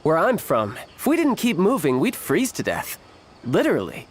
Where I'm from, if we didn't keep moving, we'd freeze to death. Literally.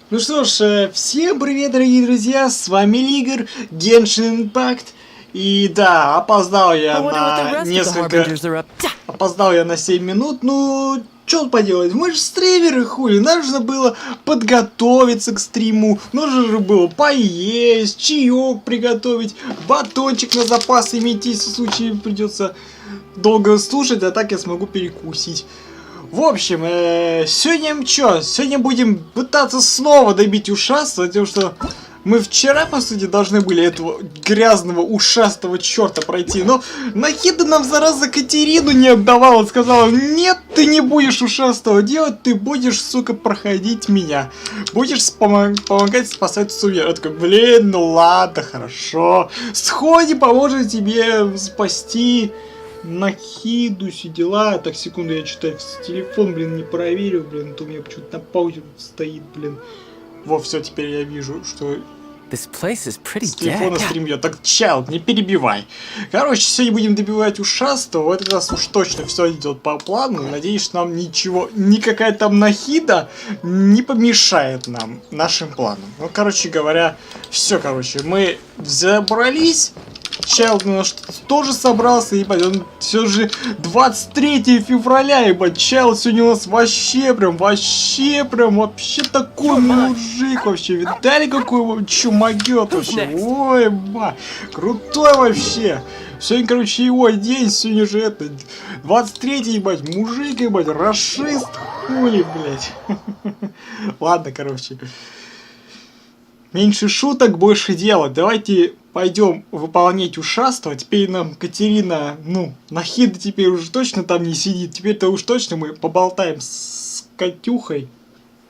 Ну что ж, всем привет, дорогие друзья, с вами Лигр, Genshin Impact. И да, опоздал я на 7 минут, ну, что поделать, мы же стримеры, хули, нужно было подготовиться к стриму, нужно же было поесть, чаек приготовить, батончик на запас иметь, если в случае придется долго слушать, а так я смогу перекусить. В общем, сегодня будем пытаться снова добить ушастого, потому что мы вчера, по сути, должны были этого грязного ушастого черта пройти, но Нахида нам, зараза, Катерину не отдавала, сказала: нет, ты не будешь ушастого делать, ты будешь, сука, проходить меня, будешь помогать спасать Сувер. Я такой: блин, ну ладно, хорошо, сходи, поможем тебе спасти Нахиду, все дела. Так, секунду, я что-то телефон, блин, не проверил, блин, то у меня почему-то на паузе стоит, блин. Во, все, теперь я вижу, что с телефона стрим я. Так, чел, не перебивай. Короче, сегодня будем добивать ушастого. В этот раз уж точно все идет по плану. Надеюсь, что нам ничего, никакая там Нахида не помешает нам, нашим планам. Ну, короче говоря, все, короче, мы забрались. Чел тоже собрался, ебать, он все же 23 февраля, ебать, чел сегодня у нас вообще такой мужик вообще, видали, какой он чумагет вообще, ой, ба, крутой вообще. Сегодня, короче, его день, сегодня же это, 23-й, ебать, мужик, ебать, рашист, хули, блядь. Ладно, короче. Меньше шуток, больше дела. Давайте пойдем выполнять ушастого. Теперь нам Катерина, ну, Нахида теперь уже точно там не сидит. Теперь-то уж точно мы поболтаем с Катюхой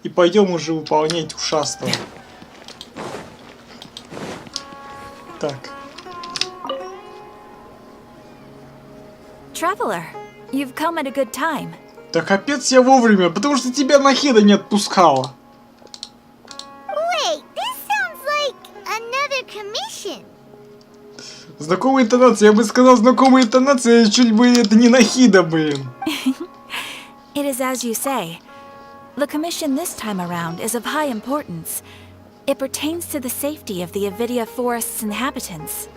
и пойдем уже выполнять ушастого. Так. Traveler, you've come at a good time. Да капец я вовремя, потому что тебя Нахида не отпускала. Знакомая интонация, я бы сказал, знакомая интонация, чуть бы это не Нахида, блин. It is as you say. The commission this time around is of high importance. It pertains to the safety of the Avidia Forest's inhabitants.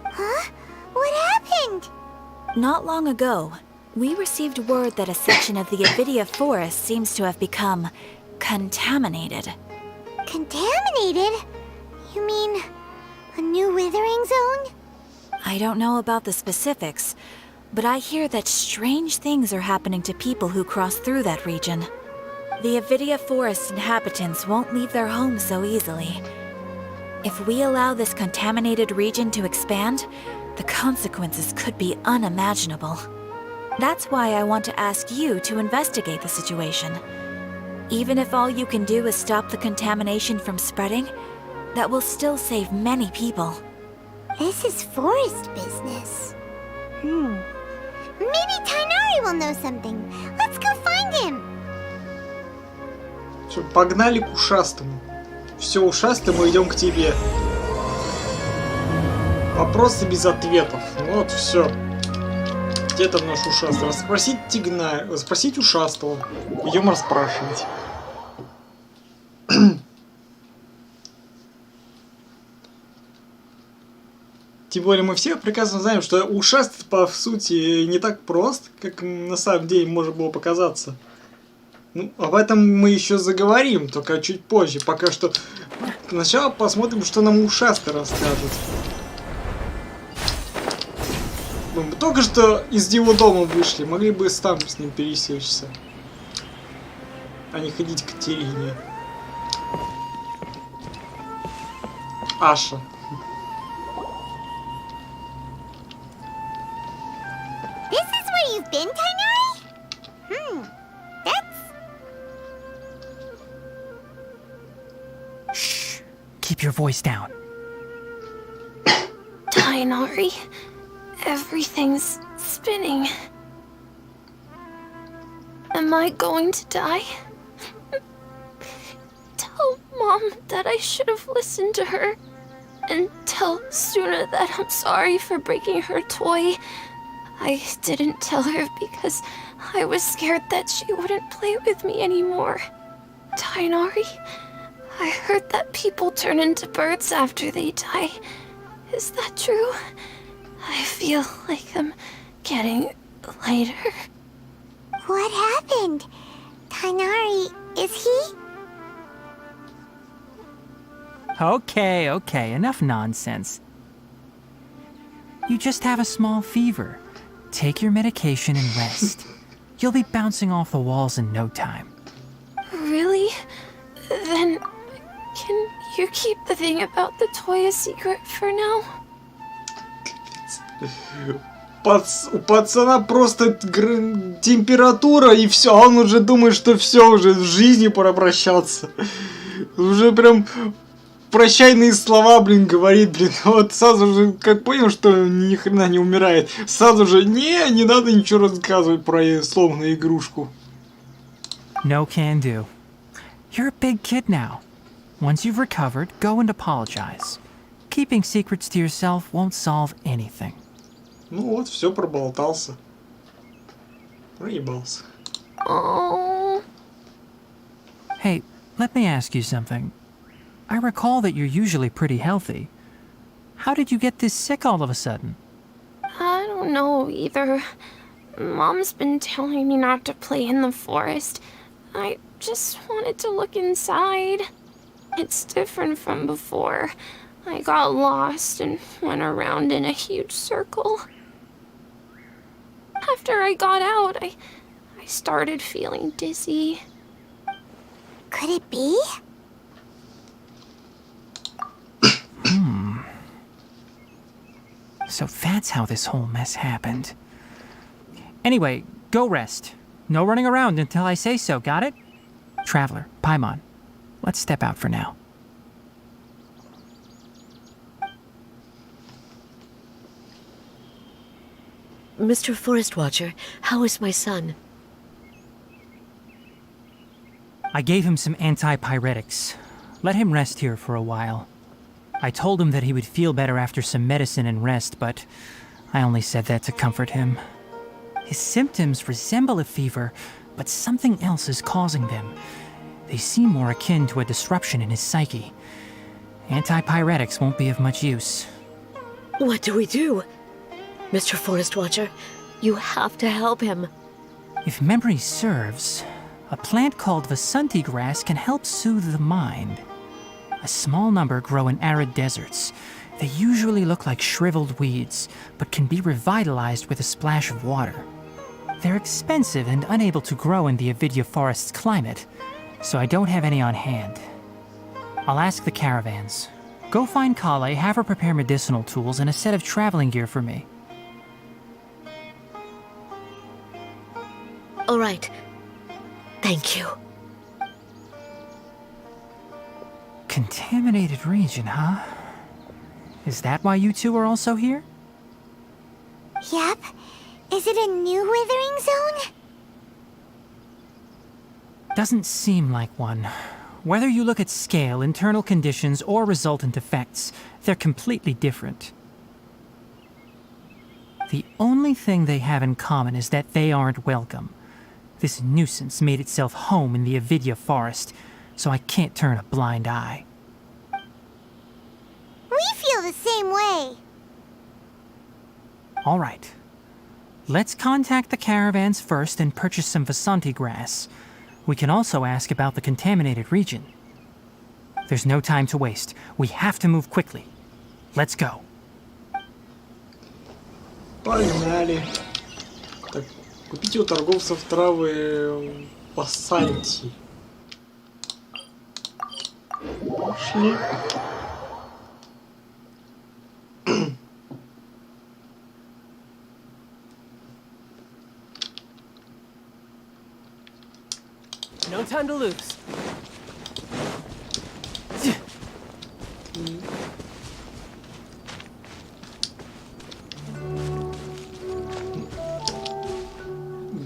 Huh? What happened? Not long ago, we received word that a section of the Avidia Forest seems to have become contaminated. Contaminated? You mean a new withering zone? I don't know about the specifics, but I hear that strange things are happening to people who cross through that region. The Avidia Forest inhabitants won't leave their homes so easily. If we allow this contaminated region to expand, the consequences could be unimaginable. That's why I want to ask you to investigate the situation. Even if all you can do is stop the contamination from spreading, that will still save many people. This is forest business. Maybe Tainari will know something. Let's go find him. Все, погнали к ушастому. Все, ушастый, мы идем к тебе. Вопросы без ответов. Ну вот, все. Где там наш ушастый? Спросить ушастого. Идем расспрашивать. Тем более мы все прекрасно знаем, что ушастый, по сути, не так прост, как на самом деле можно было показаться. Ну, об этом мы еще заговорим, только чуть позже. Пока что сначала посмотрим, что нам ушастый расскажет. Мы только что из его дома вышли, могли бы там с ним пересечься, а не ходить к Катерине. Аша. You've been, Tainari? That's keep your voice down. Tainari, everything's spinning. Am I going to die? Tell Mom that I should have listened to her. And tell Suna that I'm sorry for breaking her toy. I didn't tell her because I was scared that she wouldn't play with me anymore. Tainari, I heard that people turn into birds after they die. Is that true? I feel like I'm getting lighter. What happened? Tainari, is he? Okay, enough nonsense. You just have a small fever. Take your medication and rest. You'll be bouncing off the walls in no time. Really? Then can you keep the thing about the toy a secret for now? У пацана просто температура и все, а он уже думает, что все, уже в жизни пора прощаться. Уже прям прощальные слова, блин, говорит, блин. Вот сразу же, как понял, что ни хрена не умирает, сразу же, не надо ничего рассказывать про сломанную игрушку. No can do. You're a big kid now. Once you've recovered, go and apologize. Keeping secrets to yourself won't solve anything. Ну вот, все, проболтался. Проебался. Oh. Hey, let me ask you something. I recall that you're usually pretty healthy. How did you get this sick all of a sudden? I don't know either. Mom's been telling me not to play in the forest. I just wanted to look inside. It's different from before. I got lost and went around in a huge circle. After I got out, I started feeling dizzy. Could it be? So that's how this whole mess happened. Anyway, go rest. No running around until I say so, got it? Traveler, Paimon, let's step out for now. Mr. Forest Watcher, how is my son? I gave him some antipyretics. Let him rest here for a while. I told him that he would feel better after some medicine and rest, but I only said that to comfort him. His symptoms resemble a fever, but something else is causing them. They seem more akin to a disruption in his psyche. Antipyretics won't be of much use. What do we do? Mr. Forest Watcher, you have to help him. If memory serves, a plant called Vasanti grass can help soothe the mind. A small number grow in arid deserts. They usually look like shriveled weeds, but can be revitalized with a splash of water. They're expensive and unable to grow in the Avidya forest's climate, so I don't have any on hand. I'll ask the caravans. Go find Kale, have her prepare medicinal tools and a set of traveling gear for me. All right. Thank you. Contaminated region, huh? Is that why you two are also here? Yep. Is it a new withering zone? Doesn't seem like one. Whether you look at scale, internal conditions, or resultant effects, they're completely different. The only thing they have in common is that they aren't welcome. This nuisance made itself home in the Avidya forest, so I can't turn a blind eye. We feel the same way. All right. Let's contact the caravans first and purchase some Vasanti grass. We can also ask about the contaminated region. There's no time to waste. We have to move quickly. Let's go. Погнали. Так, купите у торговцев травы Vasanti. Пошли. No time to lose.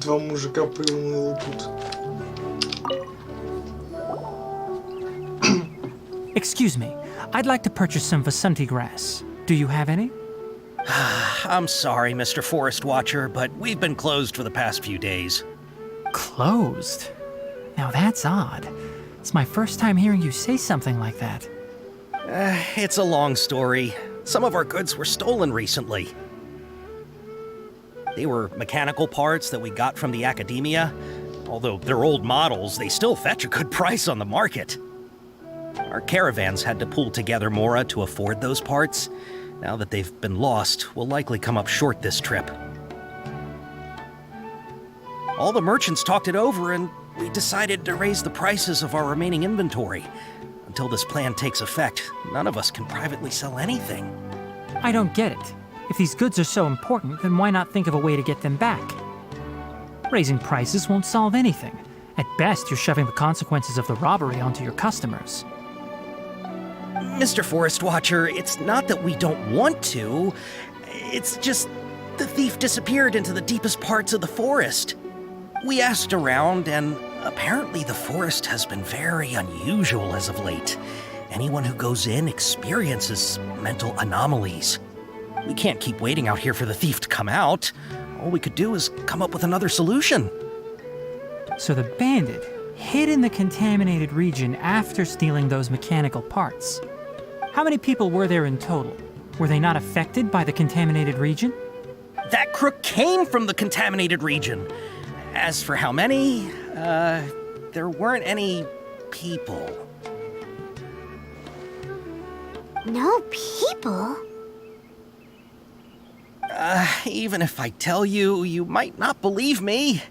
Два мужика приуныли тут. Excuse me, I'd like to purchase some Vasanti grass. Do you have any? I'm sorry, Mr. Forest Watcher, but we've been closed for the past few days. Closed? Now that's odd. It's my first time hearing you say something like that. It's a long story. Some of our goods were stolen recently. They were mechanical parts that we got from the academia. Although they're old models, they still fetch a good price on the market. Our caravans had to pull together more to afford those parts. Now that they've been lost, we'll likely come up short this trip. All the merchants talked it over, and we decided to raise the prices of our remaining inventory. Until this plan takes effect, none of us can privately sell anything. I don't get it. If these goods are so important, then why not think of a way to get them back? Raising prices won't solve anything. At best, you're shoving the consequences of the robbery onto your customers. Mr. Forest Watcher, it's not that we don't want to. It's just the thief disappeared into the deepest parts of the forest. We asked around, and apparently the forest has been very unusual as of late. Anyone who goes in experiences mental anomalies. We can't keep waiting out here for the thief to come out. All we could do is come up with another solution. So the bandit hid in the contaminated region after stealing those mechanical parts. How many people were there in total? Were they not affected by the contaminated region? That crook came from the contaminated region. As for how many, there weren't any people. No people? Even if I tell you, you might not believe me.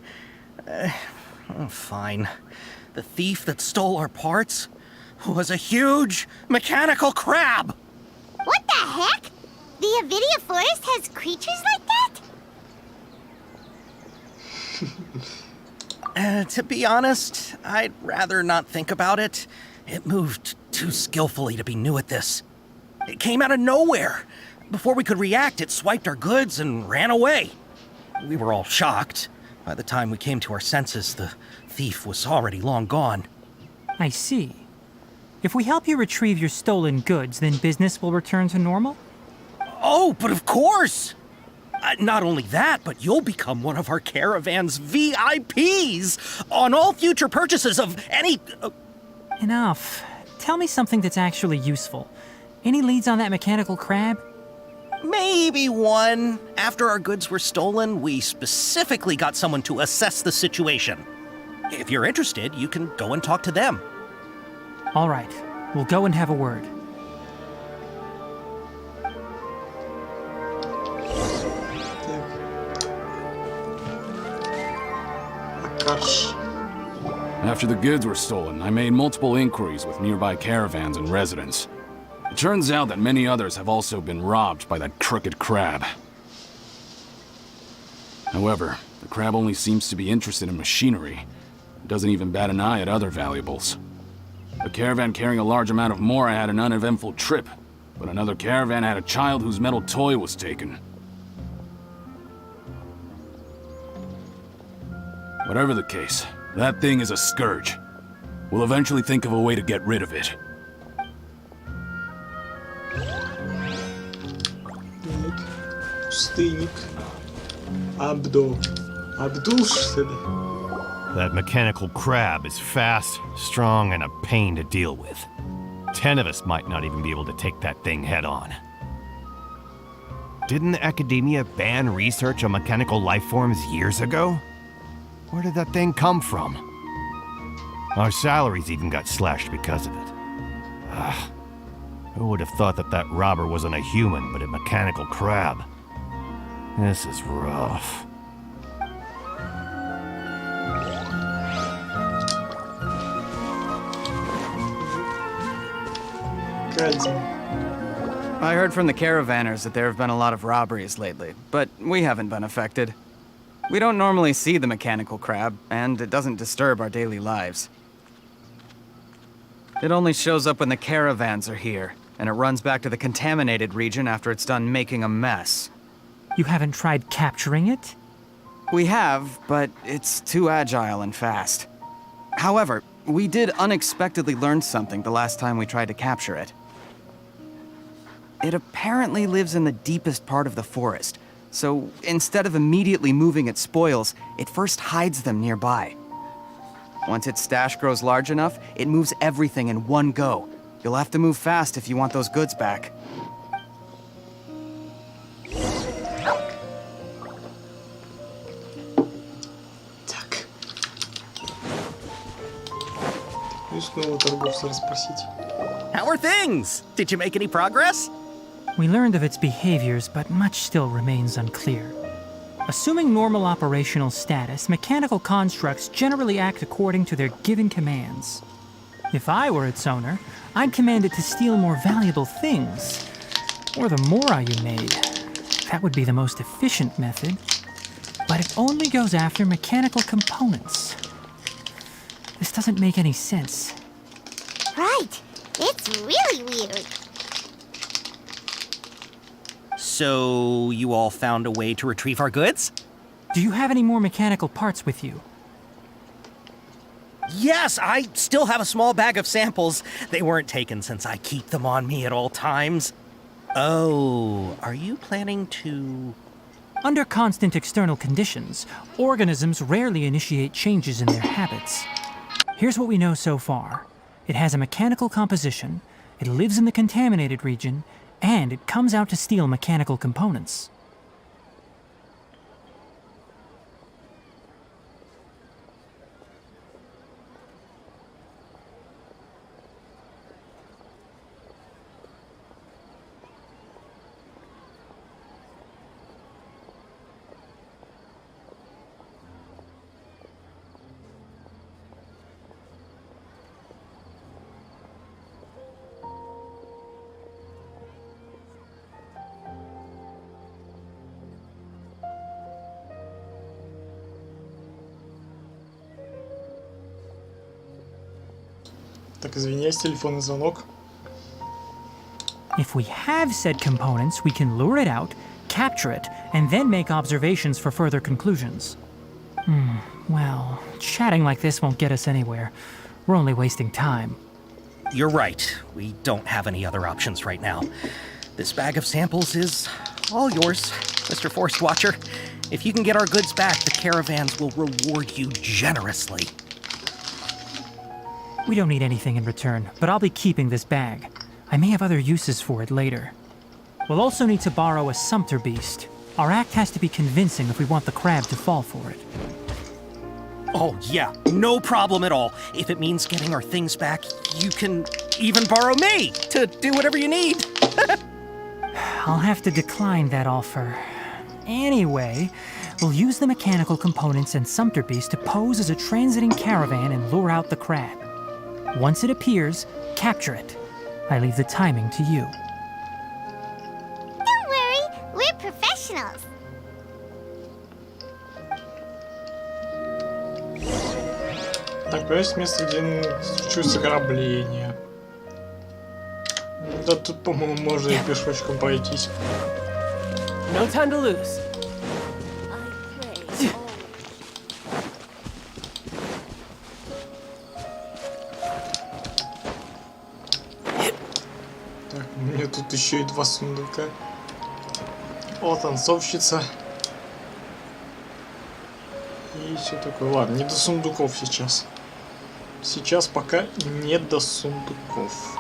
Fine. The thief that stole our parts was a huge mechanical crab! What the heck? The Avidia forest has creatures like that? To be honest, I'd rather not think about it. It moved too skillfully to be new at this. It came out of nowhere. Before we could react, it swiped our goods and ran away. We were all shocked. By the time we came to our senses, the thief was already long gone. I see. If we help you retrieve your stolen goods, then business will return to normal? Oh, but of course! Not only that, but you'll become one of our caravan's VIPs on all future purchases of any... Enough. Tell me something that's actually useful. Any leads on that mechanical crab? Maybe one. After our goods were stolen, we specifically got someone to assess the situation. If you're interested, you can go and talk to them. All right. We'll go and have a word. After the goods were stolen, I made multiple inquiries with nearby caravans and residents. It turns out that many others have also been robbed by that crooked crab. However, the crab only seems to be interested in machinery. It doesn't even bat an eye at other valuables. A caravan carrying a large amount of mora had an uneventful trip, but another caravan had a child whose metal toy was taken. Whatever the case, that thing is a scourge. We'll eventually think of a way to get rid of it. Пустынник. Абдул, что ли? That mechanical crab is fast, strong, and a pain to deal with. 10 of us might not even be able to take that thing head on. Didn't the academia ban research on mechanical life forms years ago? Where did that thing come from? Our salaries even got slashed because of it. Who would have thought that that robber wasn't a human, but a mechanical crab? This is rough. I heard from the caravanners that there have been a lot of robberies lately, but we haven't been affected. We don't normally see the mechanical crab, and it doesn't disturb our daily lives. It only shows up when the caravans are here, and it runs back to the contaminated region after it's done making a mess. You haven't tried capturing it? We have, but it's too agile and fast. However, we did unexpectedly learn something the last time we tried to capture it. It apparently lives in the deepest part of the forest, so instead of immediately moving its spoils, it first hides them nearby. Once its stash grows large enough, it moves everything in one go. You'll have to move fast if you want those goods back. Так. И снова торговца расспросить. How are things? Did you make any progress? We learned of its behaviors, but much still remains unclear. Assuming normal operational status, mechanical constructs generally act according to their given commands. If I were its owner, I'd command it to steal more valuable things. Or the mora you made. That would be the most efficient method. But it only goes after mechanical components. This doesn't make any sense. Right. It's really weird. So, you all found a way to retrieve our goods? Do you have any more mechanical parts with you? Yes, I still have a small bag of samples. They weren't taken since I keep them on me at all times. Oh, are you planning to... Under constant external conditions, organisms rarely initiate changes in their habits. Here's what we know so far. It has a mechanical composition, it lives in the contaminated region, and it comes out to steal mechanical components. Так, извиняюсь, телефонный звонок. If we have said components, we can lure it out, capture it, and then make observations for further conclusions. Well, chatting like this won't get us anywhere. We're only wasting time. You're right. We don't have any other options right now. This bag of samples is all yours, Mr. Forest Watcher. If you can get our goods back, the caravans will reward you generously. We don't need anything in return, but I'll be keeping this bag. I may have other uses for it later. We'll also need to borrow a sumpter beast. Our act has to be convincing if we want the crab to fall for it. Oh, yeah, no problem at all. If it means getting our things back, you can even borrow me to do whatever you need. I'll have to decline that offer. Anyway, we'll use the mechanical components and sumpter beast to pose as a transiting caravan and lure out the crab. Once it appears, capture it. I leave the timing to you. Don't worry, we're professionals. Так, появится место, где случилось ограбление. Да тут, по-моему, можно и пешочком пройтись. No time to lose. Так, у меня тут еще и 2 сундука. О, танцовщица. И все такое. Ладно, не до сундуков сейчас. Сейчас пока не до сундуков.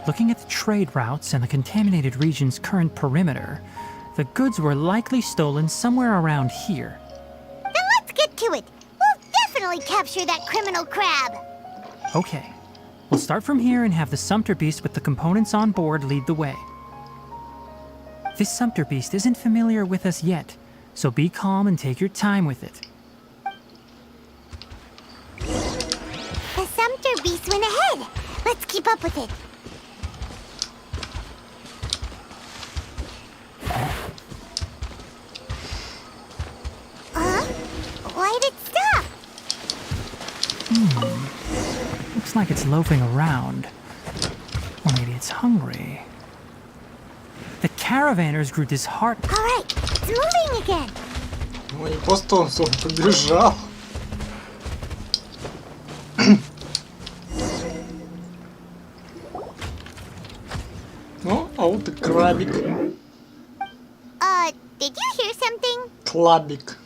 Looking at the trade routes and the contaminated region's current perimeter, the goods were likely stolen somewhere around here. Then let's get to it. We'll definitely capture that criminal crab. Okay, we'll start from here and have the sumpter beast with the components on board lead the way. This sumpter beast isn't familiar with us yet, so be calm and take your time with it. The sumpter beast went ahead. Let's keep up with it. Why'd it stop? Looks like it's loafing around. Or maybe it's hungry. The caravanners grew disheartened. All right, it's moving again. Ну не просто он побежал. Ну, а вот и крабик. Did you hear something? Клабик.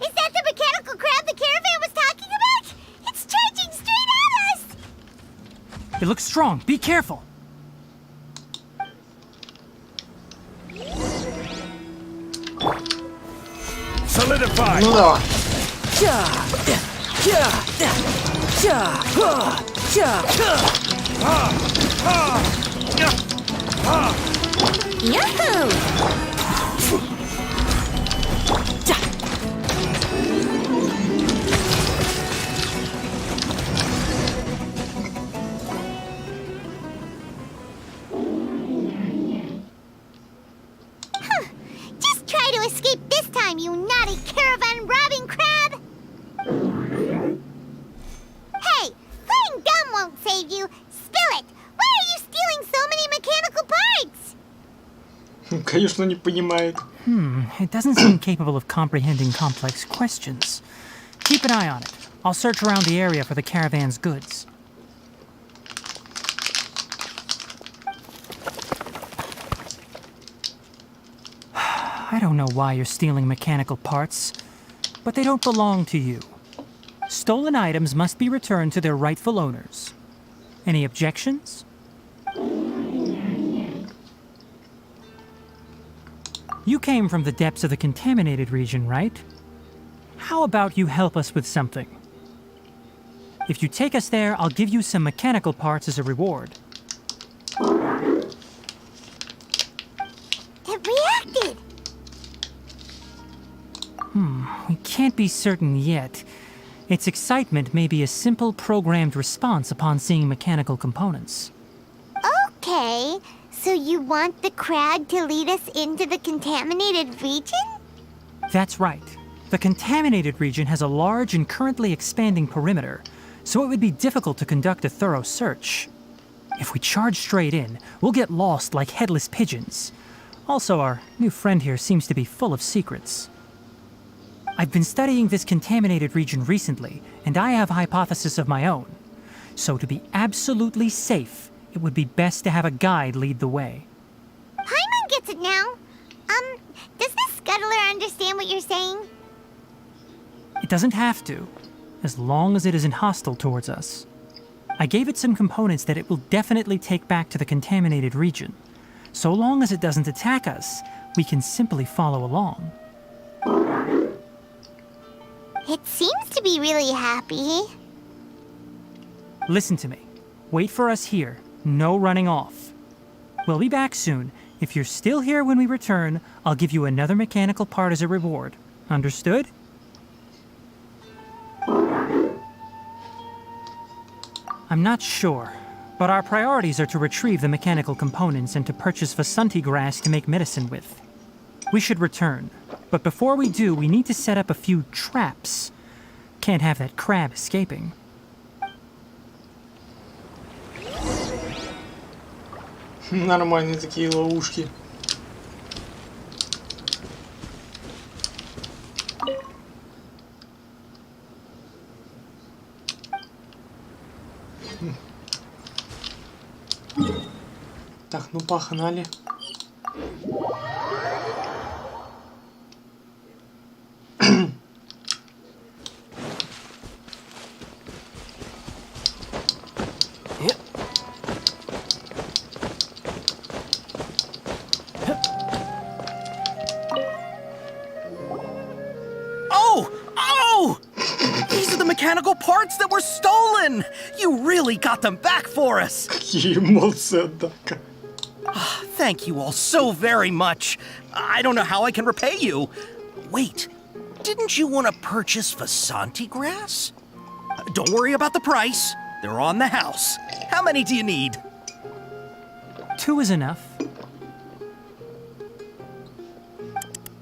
Is that the mechanical crab the caravan was talking about? It's charging straight at us! It looks strong. Be careful. Solidify! Ну давай. Yahoo! Just try to escape this time, you naughty caravan robbing crab! Hey, playing dumb won't save you. Spill it! Why are you stealing so many mechanical parts? Конечно, не понимает. It doesn't seem capable of comprehending complex questions. Keep an eye on it. I'll search around the area for the caravan's goods. I don't know why you're stealing mechanical parts, but they don't belong to you. Stolen items must be returned to their rightful owners. Any objections? You came from the depths of the contaminated region, right? How about you help us with something? If you take us there, I'll give you some mechanical parts as a reward. It reacted! We can't be certain yet. Its excitement may be a simple programmed response upon seeing mechanical components. Okay, so you want the crab to lead us into the contaminated region? That's right. The contaminated region has a large and currently expanding perimeter, so it would be difficult to conduct a thorough search. If we charge straight in, we'll get lost like headless pigeons. Also, our new friend here seems to be full of secrets. I've been studying this contaminated region recently, and I have a hypothesis of my own. So to be absolutely safe, it would be best to have a guide lead the way. Paimon gets it now. Does the scuttler understand what you're saying? It doesn't have to, as long as it isn't hostile towards us. I gave it some components that it will definitely take back to the contaminated region. So long as it doesn't attack us, we can simply follow along. It seems to be really happy. Listen to me. Wait for us here. No running off. We'll be back soon. If you're still here when we return, I'll give you another mechanical part as a reward. Understood? I'm not sure, but our priorities are to retrieve the mechanical components and to purchase Vasanti grass to make medicine with. We should return, but before we do, we need to set up a few traps. Can't have that crab escaping. Нормальные такие ловушки. Так, ну погнали. Mechanical parts that were stolen! You really got them back for us! Какие эмоции, однако. Thank you all so very much. I don't know how I can repay you. Wait, didn't you want to purchase Vasanti grass? Don't worry about the price. They're on the house. How many do you need? 2 is enough.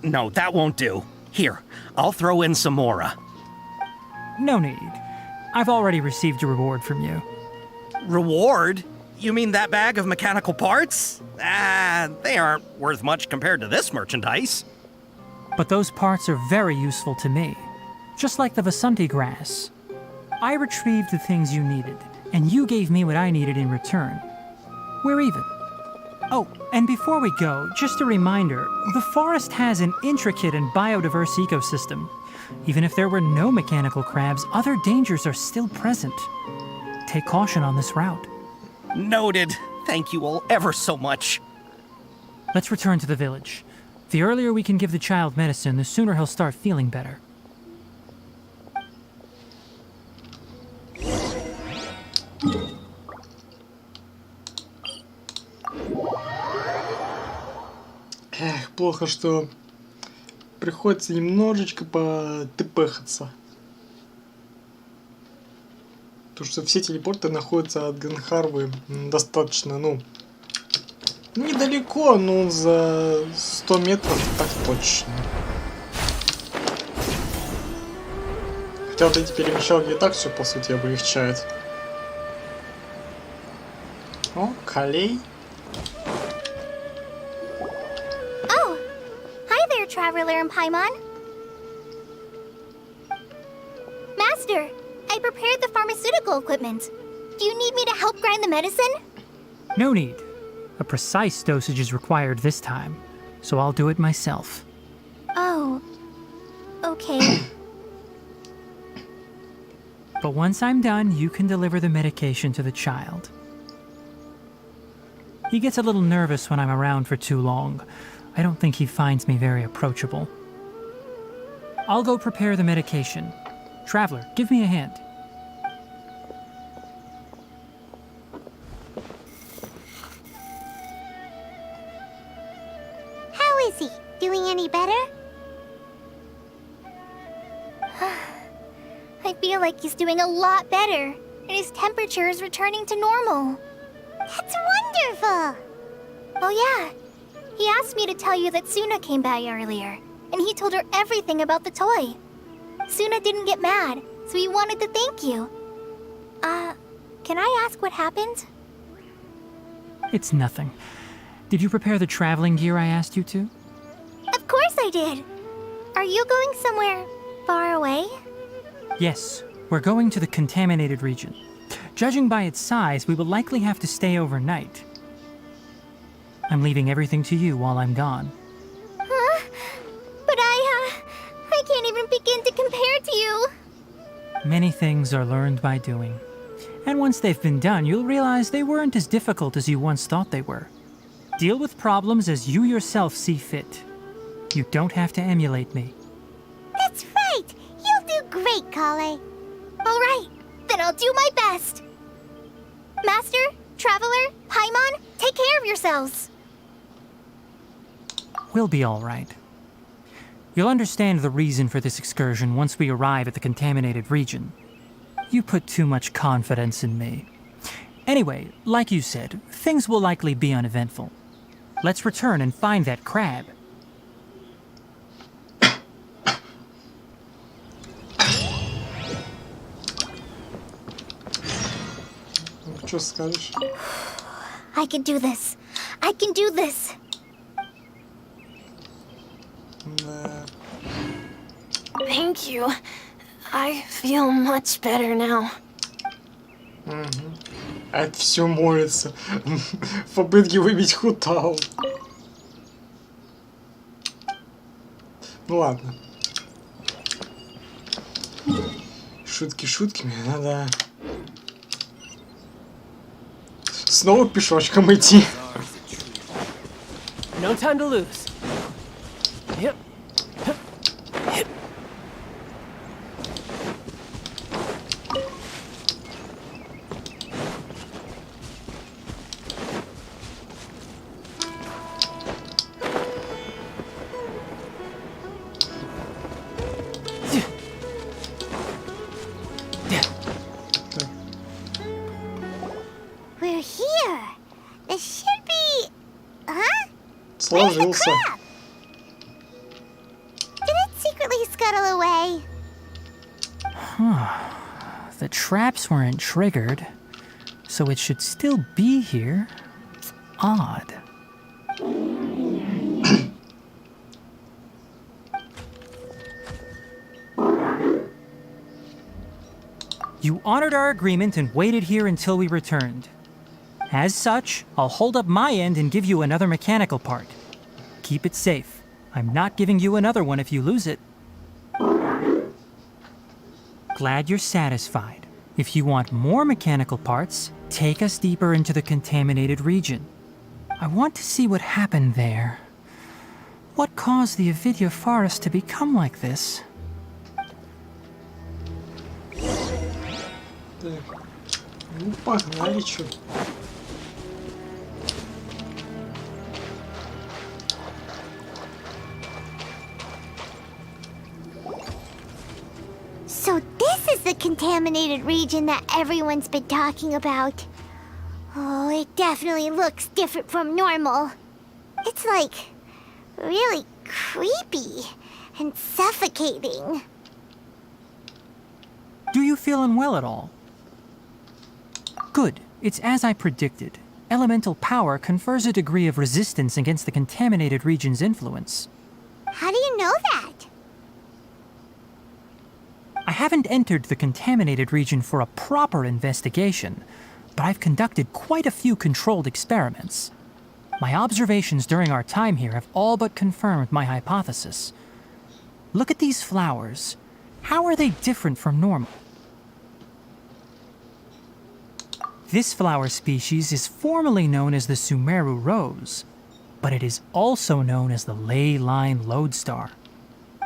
No, that won't do. Here, I'll throw in some more. No need. I've already received a reward from you. Reward? You mean that bag of mechanical parts? They aren't worth much compared to this merchandise. But those parts are very useful to me. Just like the Vasanti grass. I retrieved the things you needed, and you gave me what I needed in return. We're even. Oh, and before we go, just a reminder, the forest has an intricate and biodiverse ecosystem. Even if there were no mechanical crabs, other dangers are still present. Take caution on this route. Noted. Thank you all ever so much. Let's return to the village. The earlier we can give the child medicine, the sooner he'll start feeling better. Эх, плохо, что приходится немножечко потпыхаться. Потому что все телепорты находятся от Ганхарвы достаточно, недалеко, но за 100 метров так точно. Хотя вот эти перемещалки и так все, по сути, облегчают. О, Калей. Oh, hi there, Traveler and Paimon. Master, I prepared the pharmaceutical equipment. Do you need me to help grind the medicine? No need. A precise dosage is required this time, so I'll do it myself. Oh, okay. But once I'm done, you can deliver the medication to the child. He gets a little nervous when I'm around for too long. I don't think he finds me very approachable. I'll go prepare the medication. Traveler, give me a hand. How is he? Doing any better? I feel like he's doing a lot better, and his temperature is returning to normal. That's wonderful! Oh yeah, he asked me to tell you that Suna came by earlier, and he told her everything about the toy. Suna didn't get mad, so he wanted to thank you. Can I ask what happened? It's nothing. Did you prepare the traveling gear I asked you to? Of course I did! Are you going somewhere far away? Yes, we're going to the contaminated region. Judging by its size, we will likely have to stay overnight. I'm leaving everything to you while I'm gone. Huh? But I can't even begin to compare to you. Many things are learned by doing. And once they've been done, you'll realize they weren't as difficult as you once thought they were. Deal with problems as you yourself see fit. You don't have to emulate me. That's right! You'll do great, Kale. All right, then I'll do my best. Master, Traveler, Paimon, take care of yourselves. We'll be all right. You'll understand the reason for this excursion once we arrive at the contaminated region. You put too much confidence in me. Anyway, like you said, things will likely be uneventful. Let's return and find that crab. Что скажешь? I can do this. I can do this. Да. Thank you. I feel much better now. А это все молится. В попытке выбить Хутау. Ну ладно. Шутки шутками, надо снова пешочком идти. No time to lose. Yep. We're here. This should be... Huh? Сложился. Did it secretly scuttle away? Huh. The traps weren't triggered, so it should still be here. Odd. You honored our agreement and waited here until we returned. As such, I'll hold up my end and give you another mechanical part. Keep it safe. I'm not giving you another one if you lose it. Glad you're satisfied. If you want more mechanical parts, take us deeper into the contaminated region. I want to see what happened there. What caused the Avidya forest to become like this? Так, ну погнали, чё. So this is the contaminated region that everyone's been talking about. Oh, it definitely looks different from normal. It's like really creepy and suffocating. Do you feel unwell at all? Good. It's as I predicted. Elemental power confers a degree of resistance against the contaminated region's influence. How do you know that? I haven't entered the contaminated region for a proper investigation, but I've conducted quite a few controlled experiments. My observations during our time here have all but confirmed my hypothesis. Look at these flowers. How are they different from normal? This flower species is formally known as the Sumeru rose, but it is also known as the ley line lodestar.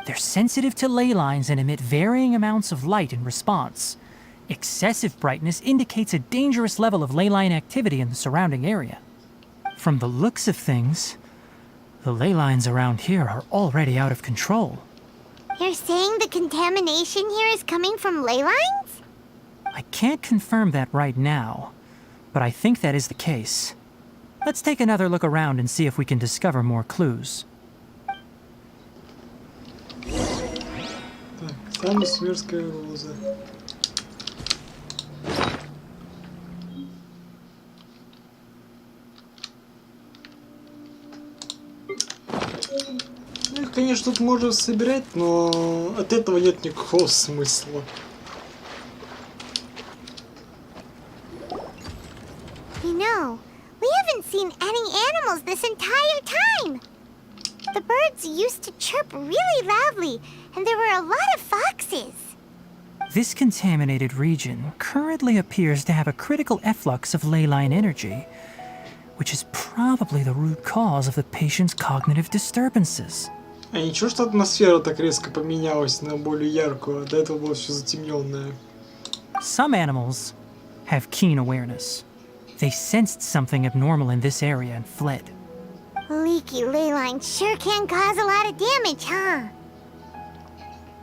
They're sensitive to ley lines and emit varying amounts of light in response. Excessive brightness indicates a dangerous level of ley line activity in the surrounding area. From the looks of things, the ley lines around here are already out of control. You're saying the contamination here is coming from ley lines? I can't confirm that right now, but I think that is the case. Let's take another look around and see if we can discover more clues. Так, самая смерзкая роза. Ну, их, конечно, тут можно собирать, но от этого нет никакого смысла. You know, we haven't seen any animals this entire time. The birds used to chirp really loudly, and there were a lot of foxes. This contaminated region currently appears to have a critical efflux of ley line energy, which is probably the root cause of the patient's cognitive disturbances. А ничего, что атмосфера так резко поменялась на более яркую, до этого было все затемненное. Some animals have keen awareness. They sensed something abnormal in this area and fled. Leaky ley lines sure can cause a lot of damage, huh?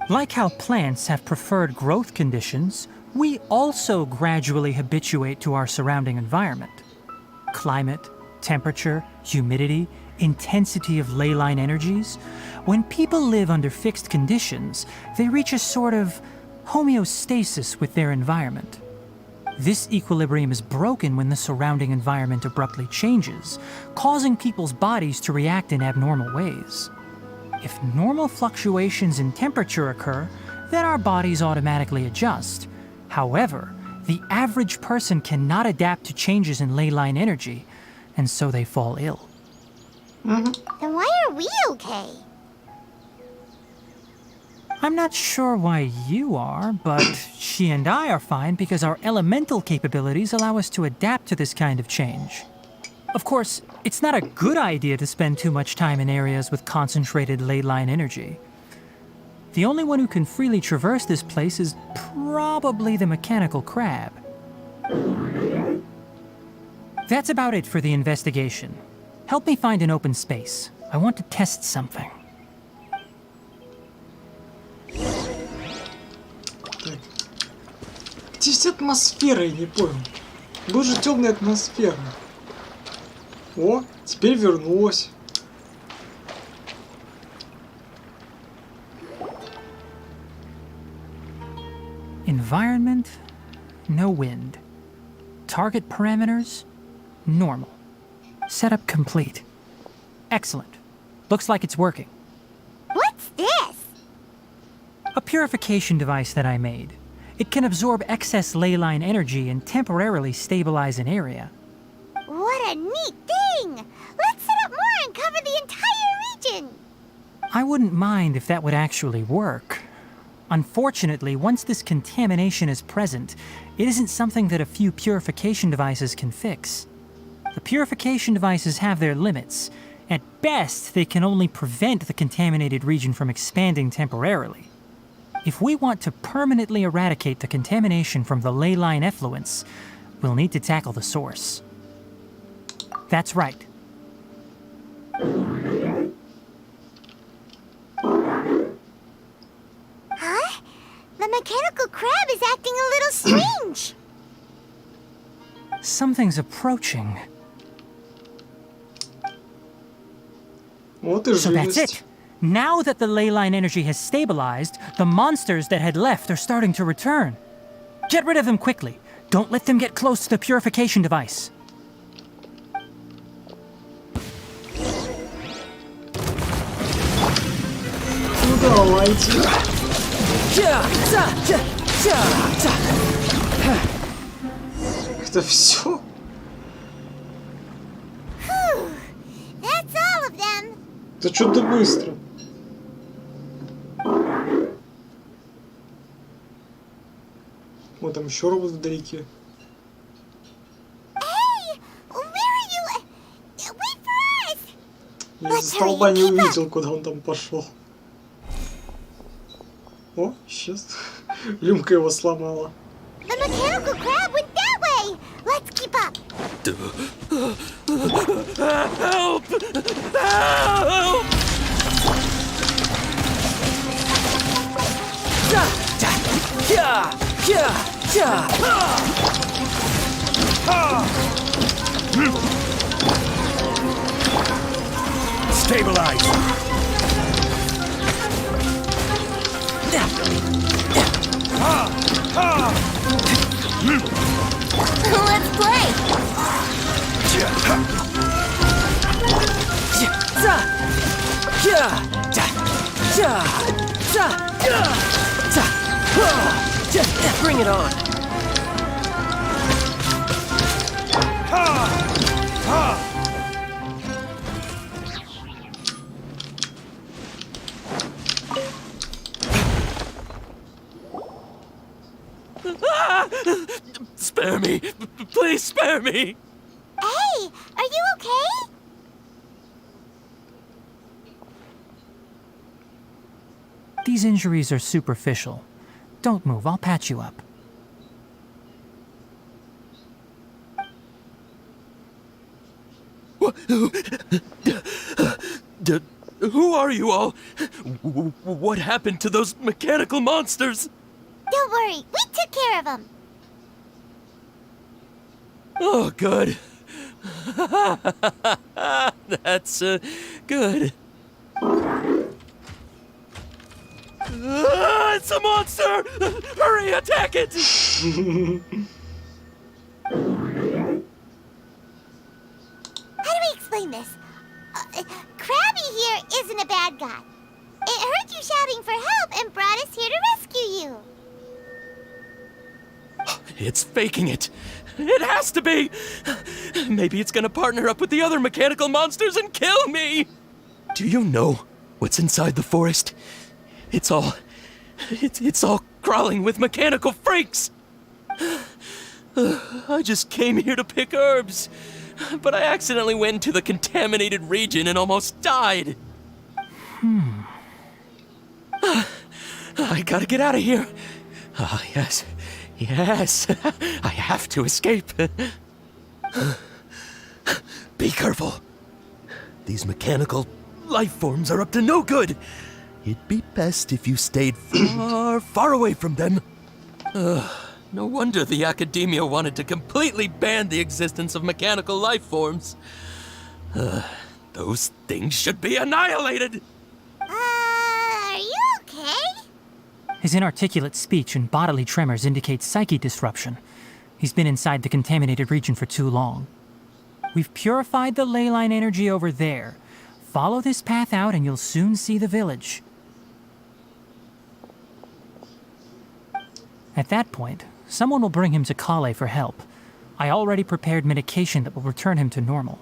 Like how plants have preferred growth conditions, we also gradually habituate to our surrounding environment. Climate, temperature, humidity, intensity of ley line energies. When people live under fixed conditions, they reach a sort of homeostasis with their environment. This equilibrium is broken when the surrounding environment abruptly changes, causing people's bodies to react in abnormal ways. If normal fluctuations in temperature occur, then our bodies automatically adjust. However, the average person cannot adapt to changes in ley line energy, and so they fall ill. Then why are we okay? I'm not sure why you are, but she and I are fine because our elemental capabilities allow us to adapt to this kind of change. Of course, it's not a good idea to spend too much time in areas with concentrated ley line energy. The only one who can freely traverse this place is probably the mechanical crab. That's about it for the investigation. Help me find an open space. I want to test something. Так. Где вся атмосфера, я не понял. Была же темная атмосфера. О, теперь вернулась. Environment, no wind. Target parameters, normal. Setup complete. Excellent. Looks like it's working. What's this? A purification device that I made. It can absorb excess ley line energy and temporarily stabilize an area. What a neat thing! Let's set up more and cover the entire region! I wouldn't mind if that would actually work. Unfortunately, once this contamination is present, it isn't something that a few purification devices can fix. The purification devices have their limits. At best, they can only prevent the contaminated region from expanding temporarily. If we want to permanently eradicate the contamination from the ley line effluents, we'll need to tackle the source. That's right. Huh? The mechanical crab is acting a little strange. Something's approaching. Вот и So that's живость. it. Now that the ley line energy has stabilized, the monsters that had left are starting to return. Get rid of them quickly. Don't let them get close to the purification device. Ну давайте. Это все? That's all of them. Это что-то быстро. Вот там еще робот вдалеке. Hey, where are you? Wait for us. Я из-за столба не увидел, куда он там пошел. О, исчез. Люмка его сломала. The mechanical crab went that way. Let's keep up. Help! Help! Stabilize. Let's play. Bring it on. Spare me. Please spare me. Hey, are you okay? These injuries are superficial. Don't move, I'll patch you up. Who are you all? What happened to those mechanical monsters? Don't worry, we took care of them. Oh, good. That's good. It's a monster! Hurry, attack it! How do we explain this? Krabby here isn't a bad guy. It heard you shouting for help and brought us here to rescue you. It's faking it. It has to be. Maybe it's gonna partner up with the other mechanical monsters and kill me. Do you know what's inside the forest? It's all crawling with mechanical freaks. I just came here to pick herbs, but I accidentally went into the contaminated region and almost died. I gotta get out of here. Ah, yes. Yes, I have to escape. Be careful. These mechanical life forms are up to no good. It'd be best if you stayed far, far away from them. No wonder the academia wanted to completely ban the existence of mechanical life forms. Those things should be annihilated. Are you okay? His inarticulate speech and bodily tremors indicate psyche disruption. He's been inside the contaminated region for too long. We've purified the ley line energy over there. Follow this path out and you'll soon see the village. At that point, someone will bring him to Kale for help. I already prepared medication that will return him to normal.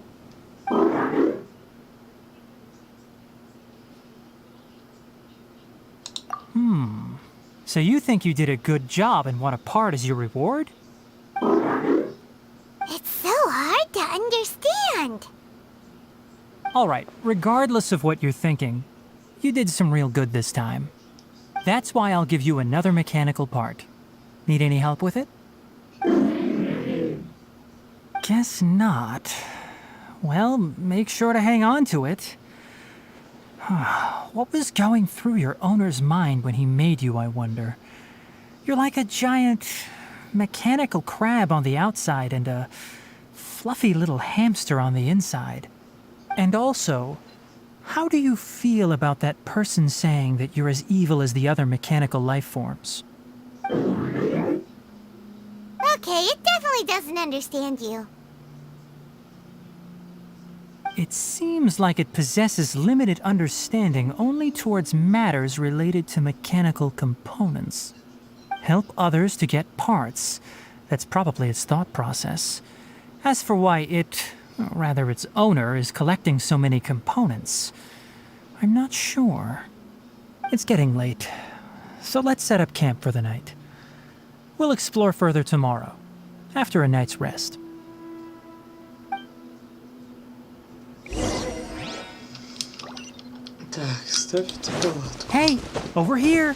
So you think you did a good job and want a part as your reward? It's so hard to understand. Alright, regardless of what you're thinking, you did some real good this time. That's why I'll give you another mechanical part. Need any help with it? Guess not. Well, make sure to hang on to it. What was going through your owner's mind when he made you, I wonder? You're like a giant mechanical crab on the outside and a fluffy little hamster on the inside. And also, how do you feel about that person saying that you're as evil as the other mechanical life forms? Okay, it definitely doesn't understand you. It seems like it possesses limited understanding only towards matters related to mechanical components. Help others to get parts. That's probably its thought process. As for why it, or rather its owner, is collecting so many components, I'm not sure. It's getting late, so let's set up camp for the night. We'll explore further tomorrow, after a night's rest. Так, ставьте палатку. Hey, over here!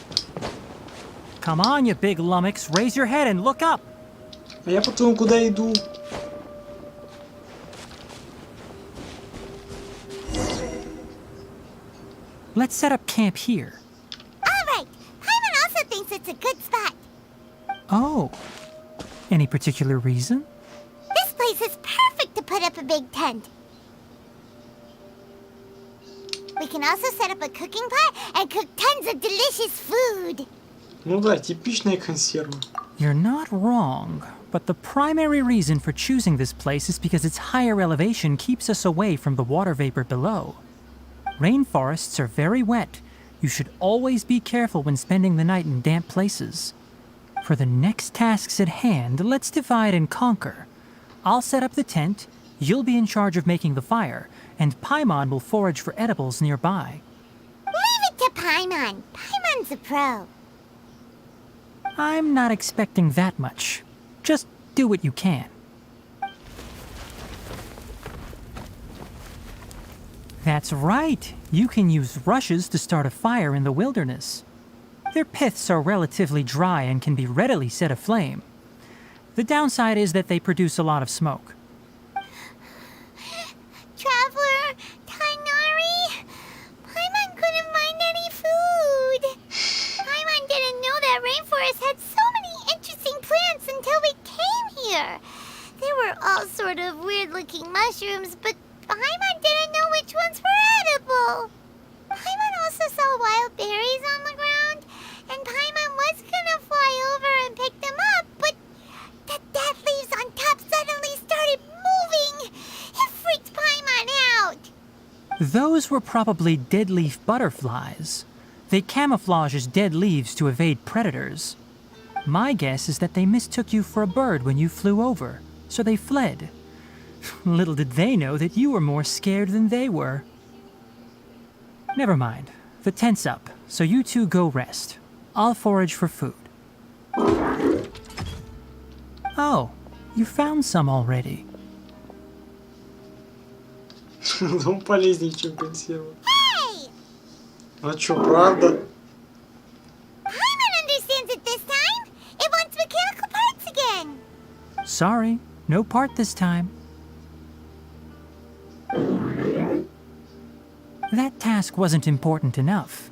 Come on, you big lummox, raise your head and look up! А я потом куда иду? Let's set up camp here. Alright, Paimon also thinks it's a good spot. Oh, any particular reason? This place is perfect to put up a big tent. We can also set up a cooking pot and cook tons of delicious food. Ну да, типичная консерва. You're not wrong, but the primary reason for choosing this place is because its higher elevation keeps us away from the water vapor below. Rainforests are very wet. You should always be careful when spending the night in damp places. For the next tasks at hand, let's divide and conquer. I'll set up the tent, you'll be in charge of making the fire, and Paimon will forage for edibles nearby. Leave it to Paimon. Paimon's a pro. I'm not expecting that much. Just do what you can. That's right. You can use rushes to start a fire in the wilderness. Their piths are relatively dry and can be readily set aflame. The downside is that they produce a lot of smoke. Traveler, Tainari, Paimon couldn't find any food. Paimon didn't know that rainforest had so many interesting plants until we came here. They were all sort of weird-looking mushrooms, but Paimon didn't know which ones were edible. Paimon also saw wild berries on the ground, and Paimon was gonna fly over and pick them up, but the dead leaves on top suddenly started moving. It freaked Paimon out. Those were probably dead leaf butterflies. They camouflage as dead leaves to evade predators. My guess is that they mistook you for a bird when you flew over, so they fled. Little did they know that you were more scared than they were. Never mind. The tent's up, so you two go rest. I'll forage for food. Oh, you found some already. Дом полезнее, чем консерва. Hey! А чё, правда? Paimon understands it this time. It wants mechanical parts again. Sorry, no part this time. That task wasn't important enough.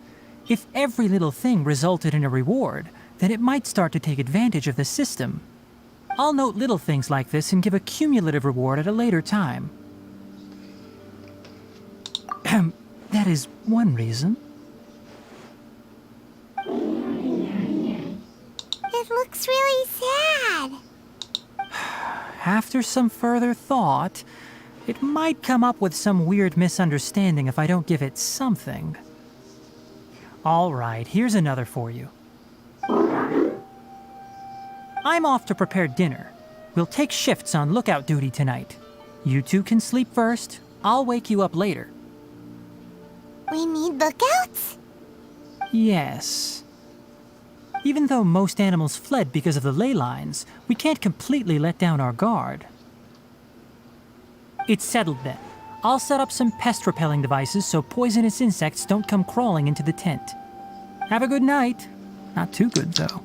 If every little thing resulted in a reward, then it might start to take advantage of the system. I'll note little things like this and give a cumulative reward at a later time. That is one reason. looks really sad. After some further thought, it might come up with some weird misunderstanding if I don't give it something. All right, here's another for you. I'm off to prepare dinner. We'll take shifts on lookout duty tonight. You two can sleep first. I'll wake you up later. We need lookouts? Yes. Even though most animals fled because of the ley lines, we can't completely let down our guard. It's settled then. I'll set up some pest-repelling devices so poisonous insects don't come crawling into the tent. Have a good night. Not too good, though.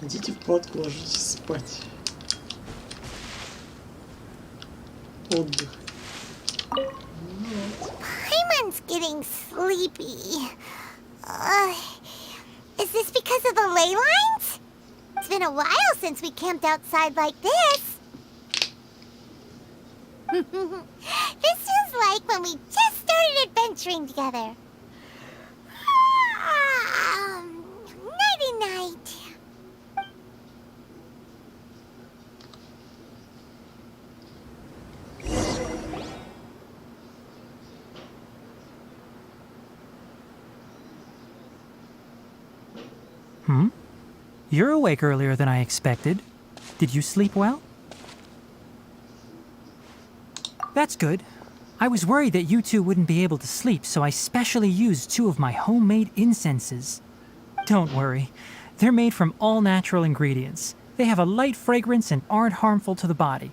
Идите в палатку, ложитесь спать. Отдых. Paimon's getting sleepy. Is this because of the ley lines? It's been a while since we camped outside like this. This feels like when we just started adventuring together. Nighty-night. You're awake earlier than I expected. Did you sleep well? That's good. I was worried that you two wouldn't be able to sleep, so I specially used 2 of my homemade incenses. Don't worry. They're made from all natural ingredients. They have a light fragrance and aren't harmful to the body.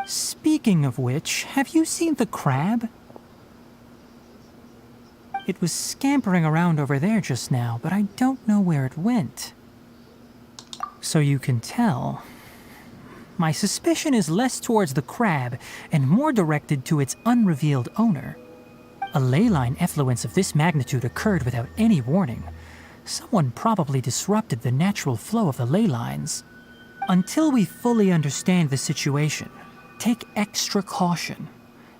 Speaking of which, have you seen the crab? It was scampering around over there just now, but I don't know where it went. So you can tell. My suspicion is less towards the crab and more directed to its unrevealed owner. A ley line effluence of this magnitude occurred without any warning. Someone probably disrupted the natural flow of the ley lines. Until we fully understand the situation, take extra caution.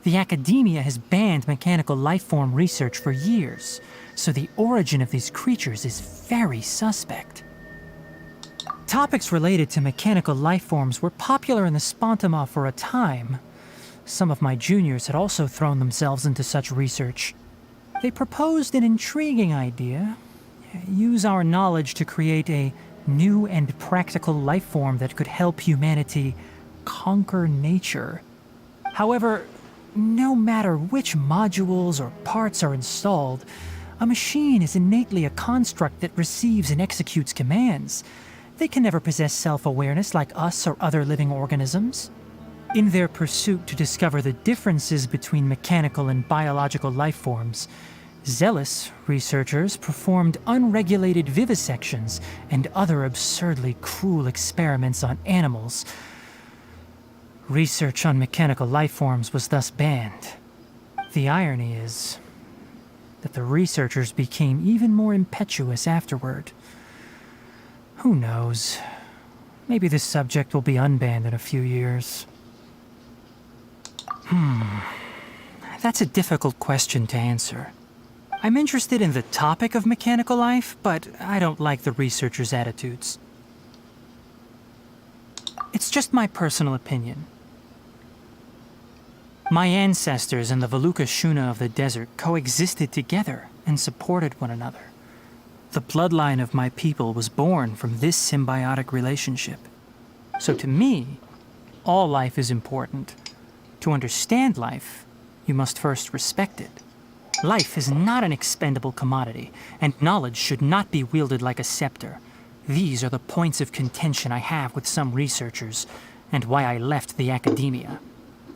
The academia has banned mechanical lifeform research for years, so the origin of these creatures is very suspect. Topics related to mechanical lifeforms were popular in the Spontama for a time. Some of my juniors had also thrown themselves into such research. They proposed an intriguing idea. Use our knowledge to create a new and practical lifeform that could help humanity conquer nature. However, no matter which modules or parts are installed, a machine is innately a construct that receives and executes commands. They can never possess self-awareness like us or other living organisms. In their pursuit to discover the differences between mechanical and biological lifeforms, zealous researchers performed unregulated vivisections and other absurdly cruel experiments on animals. Research on mechanical lifeforms was thus banned. The irony is that the researchers became even more impetuous afterward. Who knows? Maybe this subject will be unbanned in a few years. That's a difficult question to answer. I'm interested in the topic of mechanical life, but I don't like the researchers' attitudes. It's just my personal opinion. My ancestors and the Valuka Shuna of the desert coexisted together and supported one another. The bloodline of my people was born from this symbiotic relationship. So to me, all life is important. To understand life, you must first respect it. Life is not an expendable commodity, and knowledge should not be wielded like a scepter. These are the points of contention I have with some researchers, and why I left the academia.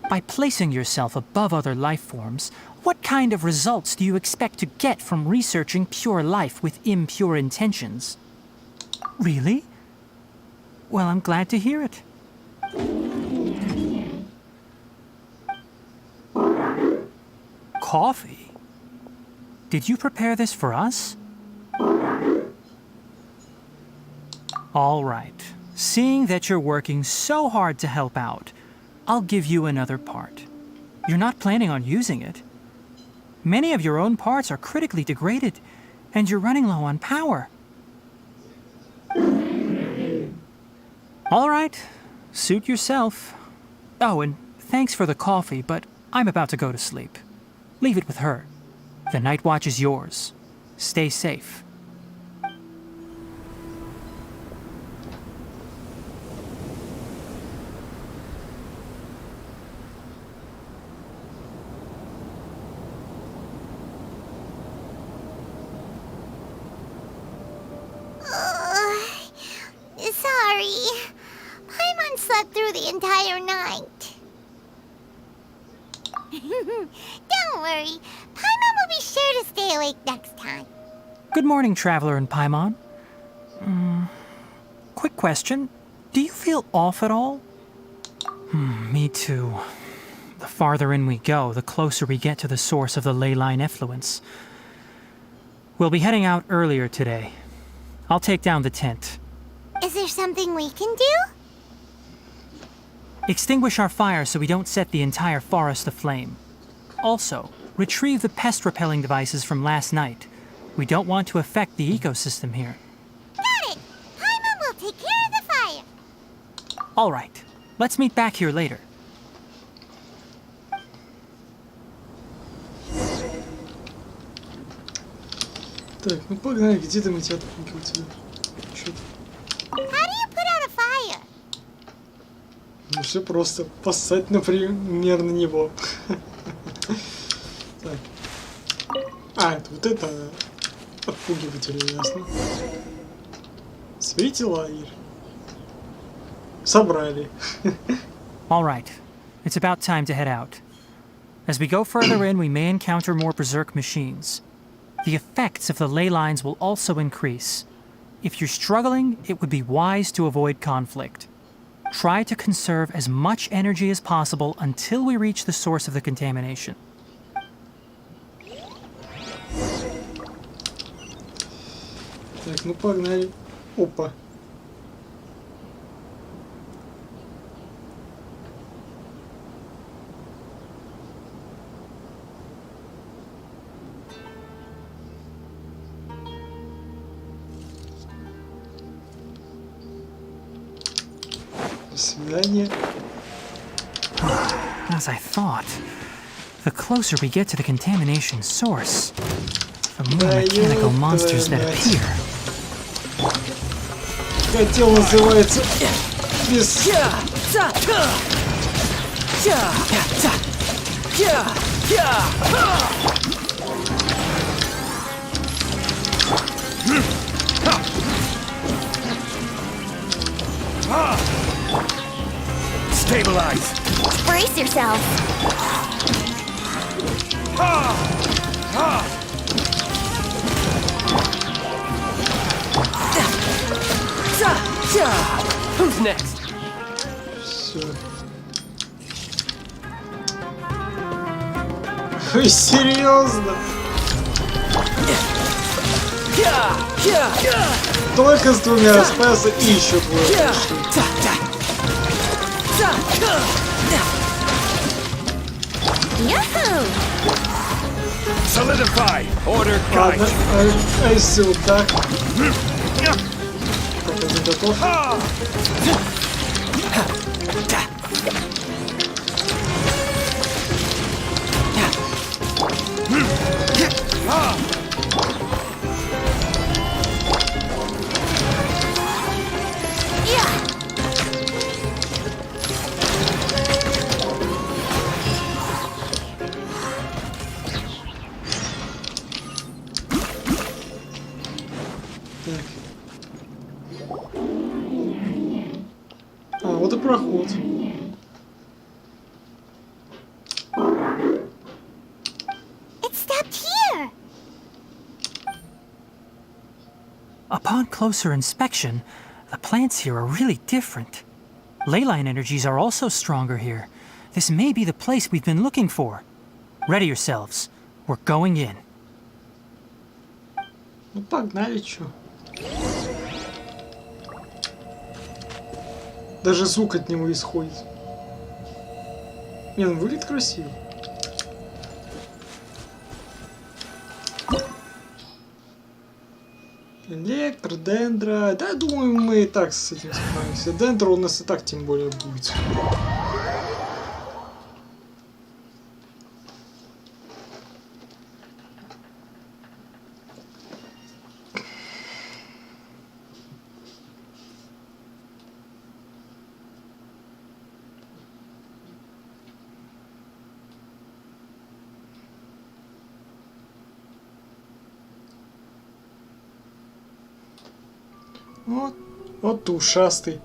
By placing yourself above other life forms, what kind of results do you expect to get from researching pure life with impure intentions? Really? Well, I'm glad to hear it. Coffee? Did you prepare this for us? All right. Seeing that you're working so hard to help out, I'll give you another part. You're not planning on using it. Many of your own parts are critically degraded, and you're running low on power. All right, suit yourself. Oh, and thanks for the coffee, but I'm about to go to sleep. Leave it with her. The night watch is yours. Stay safe. Sorry. Paimon slept through the entire night. Don't worry. Paimon will be sure to stay awake next time. Good morning, Traveler and Paimon. Quick question. Do you feel off at all? Me too. The farther in we go, the closer we get to the source of the ley line effluence. We'll be heading out earlier today. I'll take down the tent. Is there something we can do? Extinguish our fire so we don't set the entire forest aflame. Also, retrieve the pest-repelling devices from last night. We don't want to affect the ecosystem here. Got it! Paimon will take care of the fire. All right. Let's meet back here later. Так, ну погнали, где там эти отпугиватели? Чё-то. How do you put out a fire? Ну все просто. Поссать, например, на него. Так. А, это вот это отпугиватели, ясно. Смотрите лагерь. Собрали. All right. It's about time to head out. As we go further in, we may encounter more berserk machines. The effects of the ley lines will also increase. If you're struggling, it would be wise to avoid conflict. Try to conserve as much energy as possible until we reach the source of the contamination. Так, ну погнали. Опа. До свидания. As I thought, the closer we get to the contamination source, the more mechanical monsters that appear. Хотел называется без... Stabilize! Brace yourself. Who's next? Все. Ой, серьезно? Только с двумя распаса и еще двое. Solidify! Order Ладно, guide! ай, все, так. Так, один готов. А, вот и проход. It stopped here. Upon closer inspection, the plants here are really different. Ley line energies are also stronger here. This may be the place we've been looking for. Ready yourselves. We're going in. Ну погнали, чё. Даже звук от него исходит. Не, ну выглядит красиво. Электро, дендро. Да, думаю, мы и так с этим справимся. Дендро у нас и так тем более будет. Вот ты ушастый.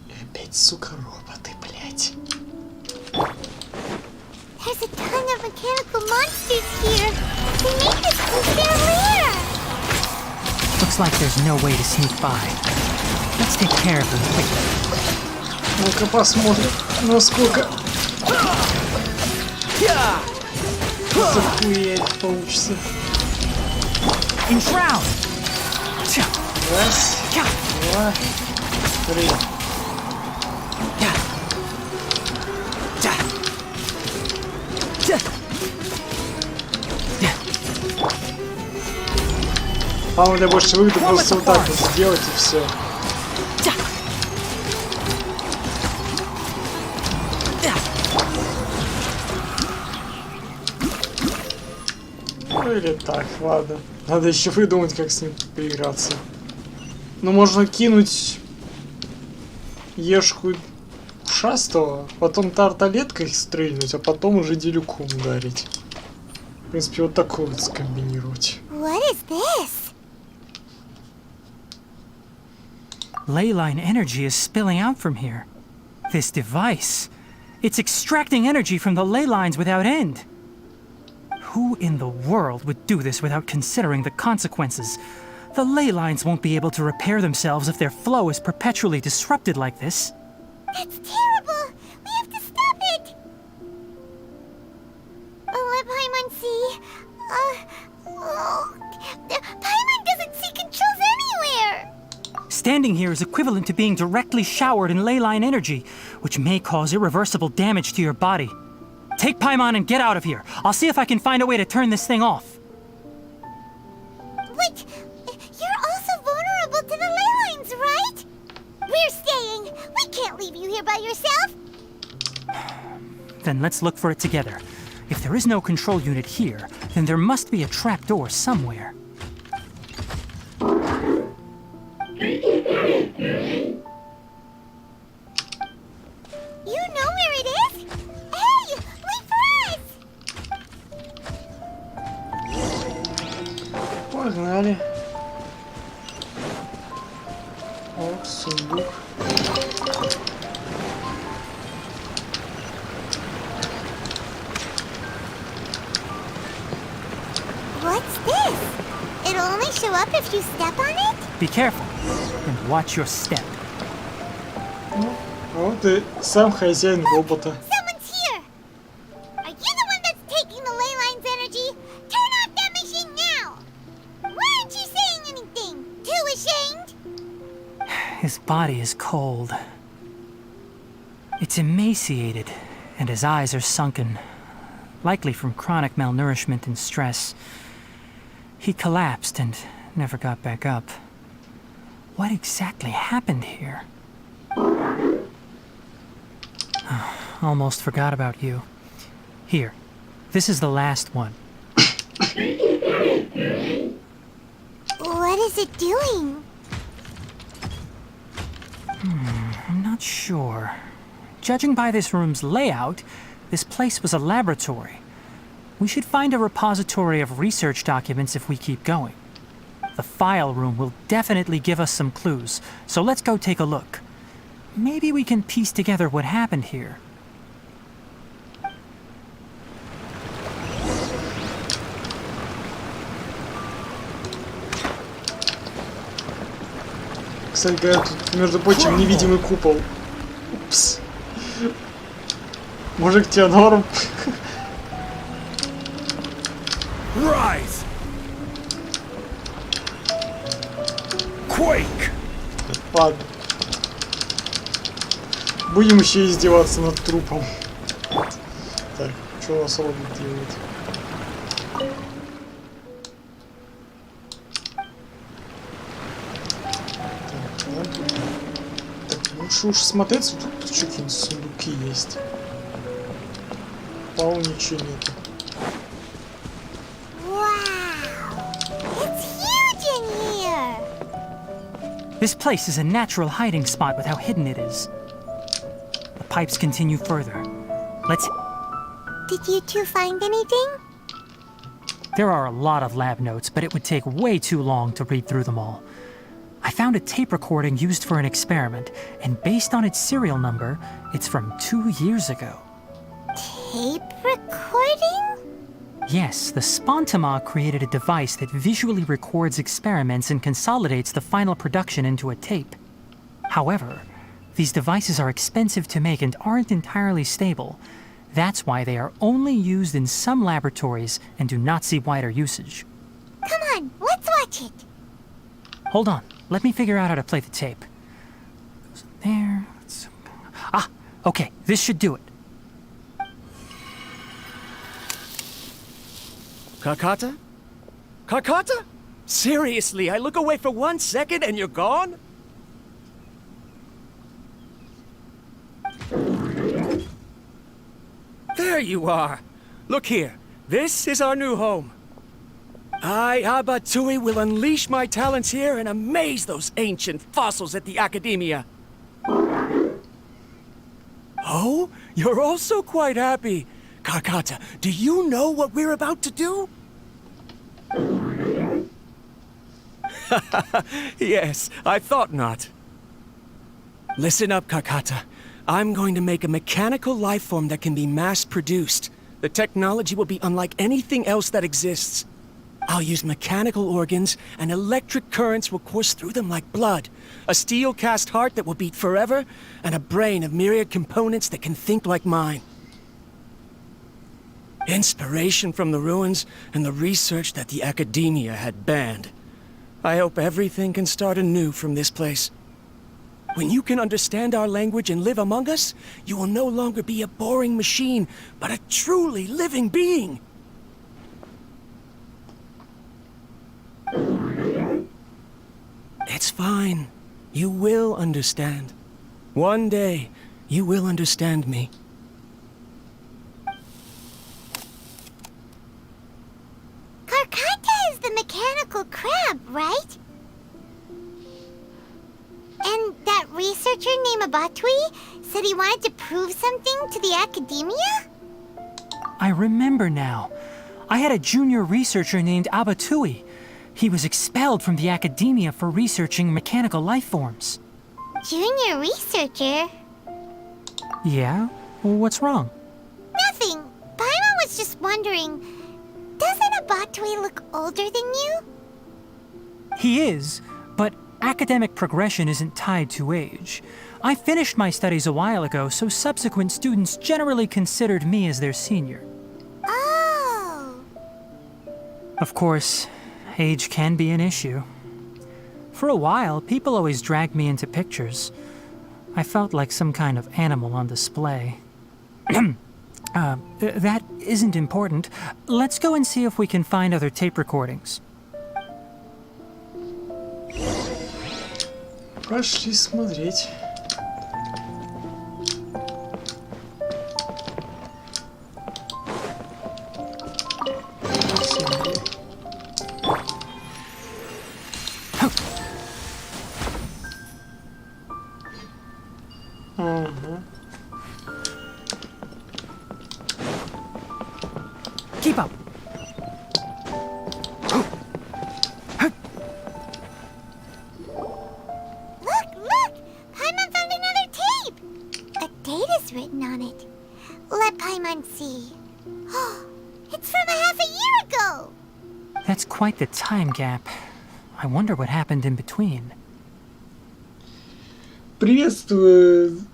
И опять, сука, роботы, блядь. There's a ton of mechanical monsters here. They make this place their lair. Looks like there's no way to sneak by. Let's take care of them quickly. Ну-ка посмотрим, насколько захуять получится. Enshroud! Раз, два, три. По-моему, для больше выгоды просто вот так вот сделать и все. Ну или так, ладно. Надо еще выдумать, как с ним поиграться. Ну, можно кинуть ешку ушастого, потом тарталеткой стрельнуть, а потом уже делюком ударить. В принципе, вот такое вот скомбинировать. What is this? Leyline energy is spilling out from here. This device, it's extracting energy from the ley lines without end. Who in the world would do this without considering the consequences? The ley lines won't be able to repair themselves if their flow is perpetually disrupted like this. That's terrible! We have to stop it! Let Paimon see. Paimon doesn't see controls anywhere! Standing here is equivalent to being directly showered in ley line energy, which may cause irreversible damage to your body. Take Paimon and get out of here. I'll see if I can find a way to turn this thing off. But you're also vulnerable to the ley lines, right? We're staying. We can't leave you here by yourself. Then let's look for it together. If there is no control unit here, then there must be a trapdoor somewhere. You know where it is? Hey, wait for us! Погнали. О, сундук. What's this? It'll only show up if you step on it? Be careful and watch your step. Вот и сам хозяин робота. Someone's here! Are you the one that's taking the ley line's energy? Turn off that machine now! Why aren't you saying anything? Too ashamed? His body is cold. It's emaciated, and his eyes are sunken, likely from chronic malnourishment and stress. He collapsed and never got back up. What exactly happened here? Almost forgot about you. Here, this is the last one. What is it doing? I'm not sure. Judging by this room's layout, this place was a laboratory. We should find a repository of research documents if we keep going. The file room will definitely give us some clues, so let's go take a look. Maybe we can piece together what happened here. Кстати говоря, тут, между прочим, невидимый купол. Упс. Мужик, тебе норм? Rise! Quake! Ладно. Будем еще издеваться над трупом. Так, что у нас робот делает? Если уж смотреться, тут что какие-нибудь сундуки есть. По-моему, ничего нету. This place is a natural hiding spot with how hidden it is. The pipes continue further. Let's... Did you two find anything? There are a lot of lab notes, but it would take way too long to read through them all. I found a tape recording used for an experiment, and based on its serial number, it's from 2 years ago. Tape recording? Yes, the Spontama created a device that visually records experiments and consolidates the final production into a tape. However, these devices are expensive to make and aren't entirely stable. That's why they are only used in some laboratories and do not see wider usage. Come on, let's watch it. Hold on, let me figure out how to play the tape. Goes in there. Ah, okay, this should do it. Kakata? Kakata? Seriously, I look away for 1 second and you're gone? There you are. Look here. This is our new home. I, Abatui, will unleash my talents here and amaze those ancient fossils at the Academia. Oh, you're also quite happy. Kakata, do you know what we're about to do? Yes, I thought not. Listen up, Kakata. I'm going to make a mechanical life form that can be mass-produced. The technology will be unlike anything else that exists. I'll use mechanical organs, and electric currents will course through them like blood. A steel-cast heart that will beat forever, and a brain of myriad components that can think like mine. Inspiration from the ruins and the research that the Academia had banned. I hope everything can start anew from this place. When you can understand our language and live among us, you will no longer be a boring machine, but a truly living being. It's fine. You will understand. One day, you will understand me. Karkata is the mechanical crab, right? And that researcher named Abatui said he wanted to prove something to the Academia? I remember now. I had a junior researcher named Abatui. He was expelled from the Academia for researching mechanical life forms. Junior researcher? Yeah? What's wrong? Nothing. Paimon was just wondering, doesn't Abatui look older than you? He is, but academic progression isn't tied to age. I finished my studies a while ago, so subsequent students generally considered me as their senior. Oh. Of course, age can be an issue. For a while, people always dragged me into pictures. I felt like some kind of animal on display. That isn't important. Let's go and see if we can find other tape recordings. Пошли смотреть. Keep up. Look! Paimon found another tape! A date is written on it. Let Paimon see. It's from half a year ago! That's quite the time gap. I wonder what happened in between. Приветствую,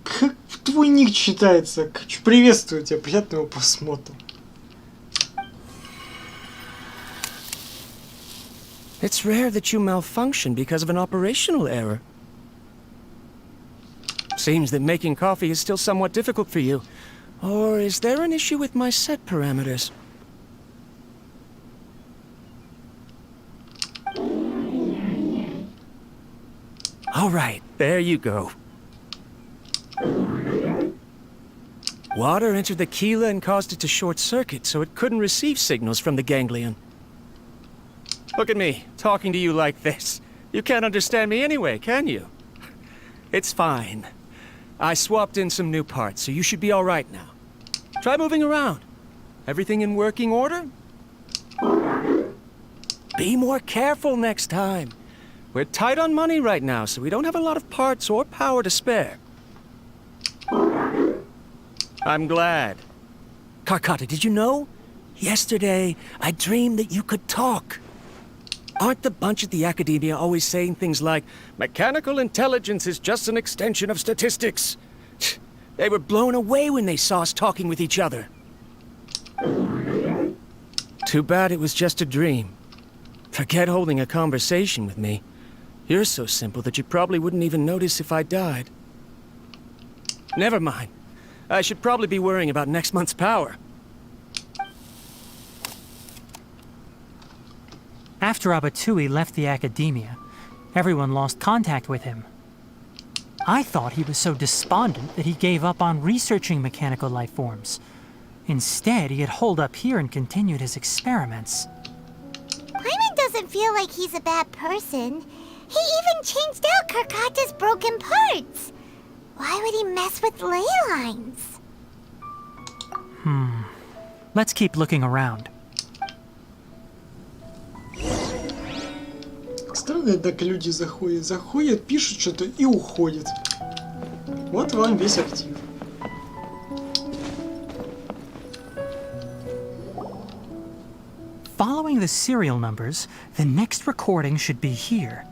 как твой ник читается? Приветствую тебя, приятного просмотра. It's rare that you malfunction because of an operational error. Seems that making coffee is still somewhat difficult for you. Or is there an issue with my set parameters? All right, there you go. Water entered the chela and caused it to short-circuit, so it couldn't receive signals from the ganglion. Look at me, talking to you like this. You can't understand me anyway, can you? It's fine. I swapped in some new parts, so you should be all right now. Try moving around. Everything in working order? Be more careful next time. We're tight on money right now, so we don't have a lot of parts or power to spare. I'm glad. Karkata, did you know? Yesterday, I dreamed that you could talk. Aren't the bunch at the academia always saying things like, mechanical intelligence is just an extension of statistics? They were blown away when they saw us talking with each other. Too bad it was just a dream. Forget holding a conversation with me. You're so simple that you probably wouldn't even notice if I died. Never mind. I should probably be worrying about next month's power. After Abatui left the academia, everyone lost contact with him. I thought he was so despondent that he gave up on researching mechanical life forms. Instead, he had holed up here and continued his experiments. Paimon doesn't feel like he's a bad person. He even changed out Karkata's broken parts. Why would he mess with ley lines? Let's keep looking around. Странно, так люди заходят, пишут что-то и уходят. Вот вам весь актив. Following the serial numbers, the next recording should be here.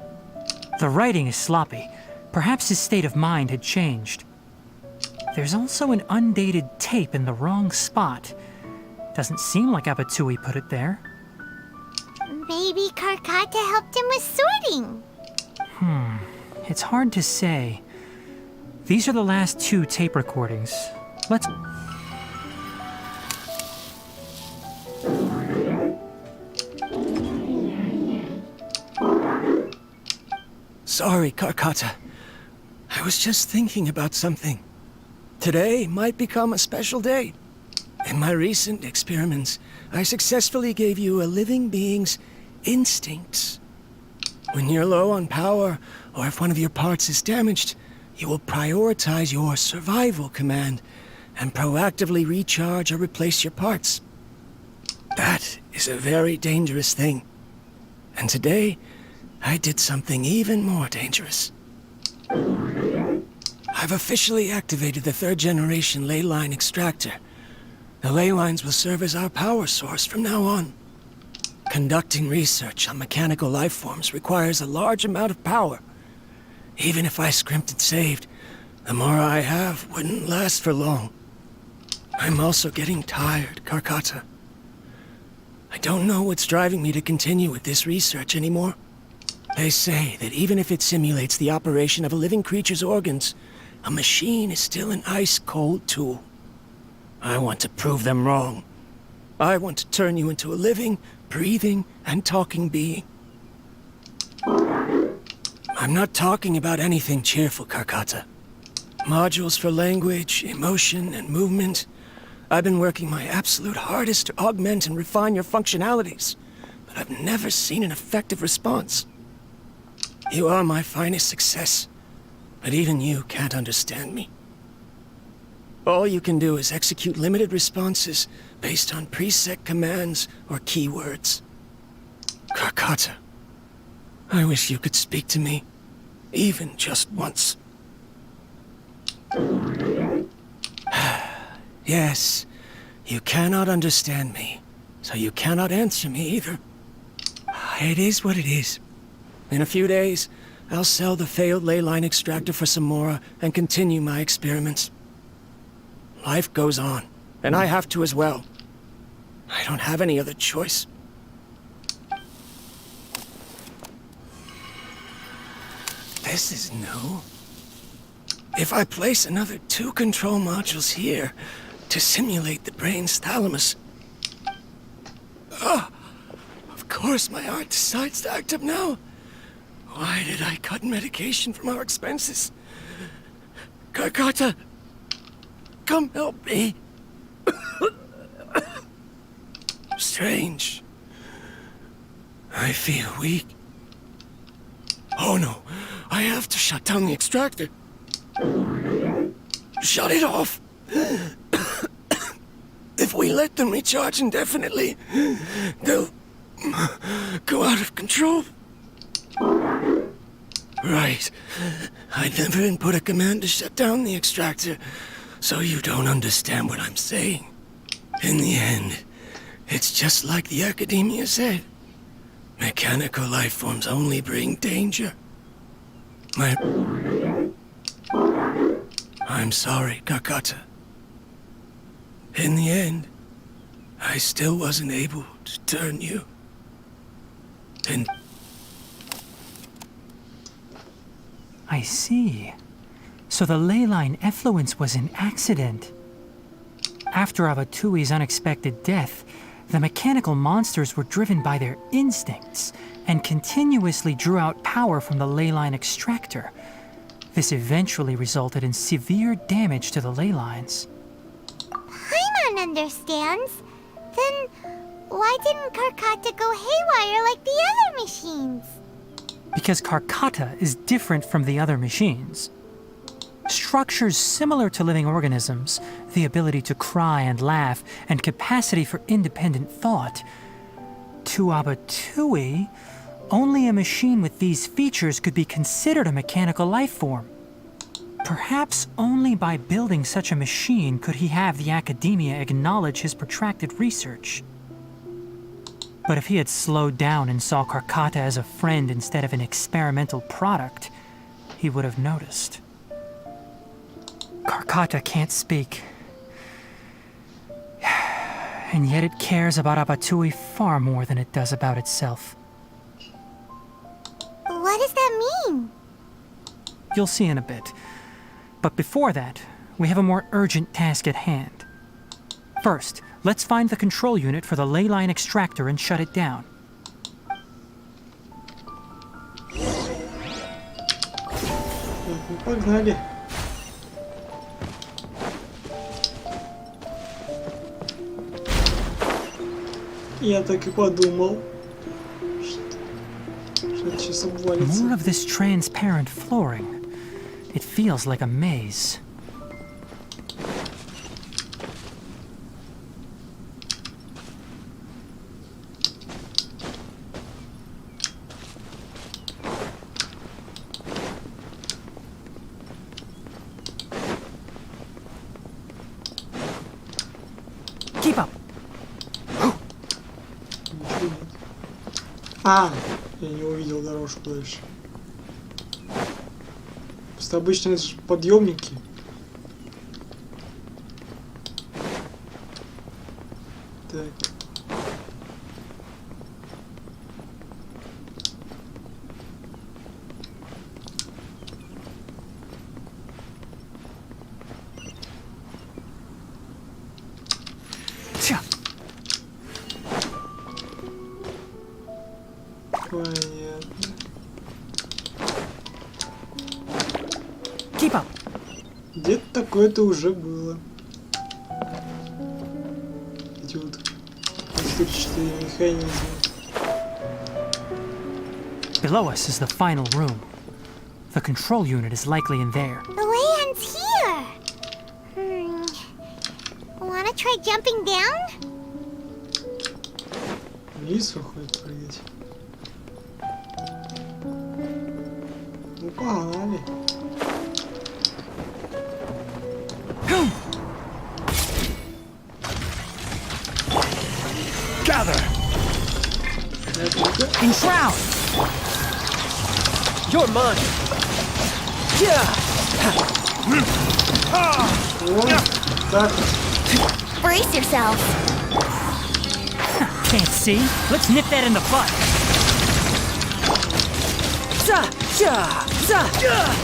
The writing is sloppy. Perhaps his state of mind had changed. There's also an undated tape in the wrong spot. Doesn't seem like Abatui put it there. Maybe Karkata helped him with sorting. It's hard to say. These are the last 2 tape recordings. Let's... Sorry, Karkata. I was just thinking about something. Today might become a special day. In my recent experiments, I successfully gave you a living being's instincts. When you're low on power, or if one of your parts is damaged, you will prioritize your survival command and proactively recharge or replace your parts. That is a very dangerous thing. And today, I did something even more dangerous. I've officially activated the 3rd generation ley line extractor. The ley lines will serve as our power source from now on. Conducting research on mechanical life forms requires a large amount of power. Even if I scrimped and saved, the more I have wouldn't last for long. I'm also getting tired, Karkata. I don't know what's driving me to continue with this research anymore. They say that even if it simulates the operation of a living creature's organs, a machine is still an ice-cold tool. I want to prove them wrong. I want to turn you into a living, breathing, and talking being. I'm not talking about anything cheerful, Karkata. Modules for language, emotion, and movement. I've been working my absolute hardest to augment and refine your functionalities, but I've never seen an effective response. You are my finest success, but even you can't understand me. All you can do is execute limited responses based on preset commands or keywords. Karkata, I wish you could speak to me, even just once. Yes, you cannot understand me, so you cannot answer me either. It is what it is. In a few days, I'll sell the failed ley line extractor for some more and continue my experiments. Life goes on, and I have to as well. I don't have any other choice. This is new. If I place another 2 control modules here to simulate the brain's thalamus... Of course my heart decides to act up now. Why did I cut medication from our expenses? Carcata, come help me. Strange. I feel weak. Oh no, I have to shut down the extractor. Shut it off. If we let them recharge indefinitely, they'll go out of control. Right. I never input a command to shut down the extractor, so you don't understand what I'm saying. In the end, it's just like the academia said. Mechanical life forms only bring danger. I'm sorry, Kakata. In the end, I still wasn't able to turn you. And I see. So the ley line effluence was an accident. After Abatui's unexpected death, the mechanical monsters were driven by their instincts and continuously drew out power from the ley line extractor. This eventually resulted in severe damage to the ley lines. Paimon understands. Then why didn't Carcata go haywire like the other machines? Because Carcata is different from the other machines. Structures similar to living organisms, the ability to cry and laugh, and capacity for independent thought. To Abatui, only a machine with these features could be considered a mechanical life form. Perhaps only by building such a machine could he have the academia acknowledge his protracted research. But if he had slowed down and saw Carcata as a friend instead of an experimental product, he would have noticed. Carcata can't speak. And yet it cares about Abatui far more than it does about itself. What does that mean? You'll see in a bit. But before that, we have a more urgent task at hand. First, let's find the control unit for the ley line extractor and shut it down. Погнали. Я так и подумал, что это сейчас обвалится. More of this transparent flooring. It feels like a maze. Keep up. А, я не увидел дорожку дальше. Просто обычно это же подъемники. Так. Tja. Понятно. Keep up. Где-то такое-то уже было. Эти вот электрические механизмы. Below us is the final room. The control unit is likely in there. The way ends here. Wanna try jumping down? Вниз выходит прыгать. Ну, погнали. Gather! Enshroud! You're mine! Yeah! Вот так. Brace yourself. Can't see? Let's nip that in the butt. Za! Ja! Za! Ja!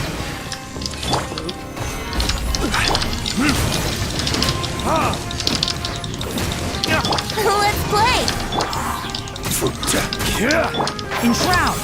Let's play. Enshroud!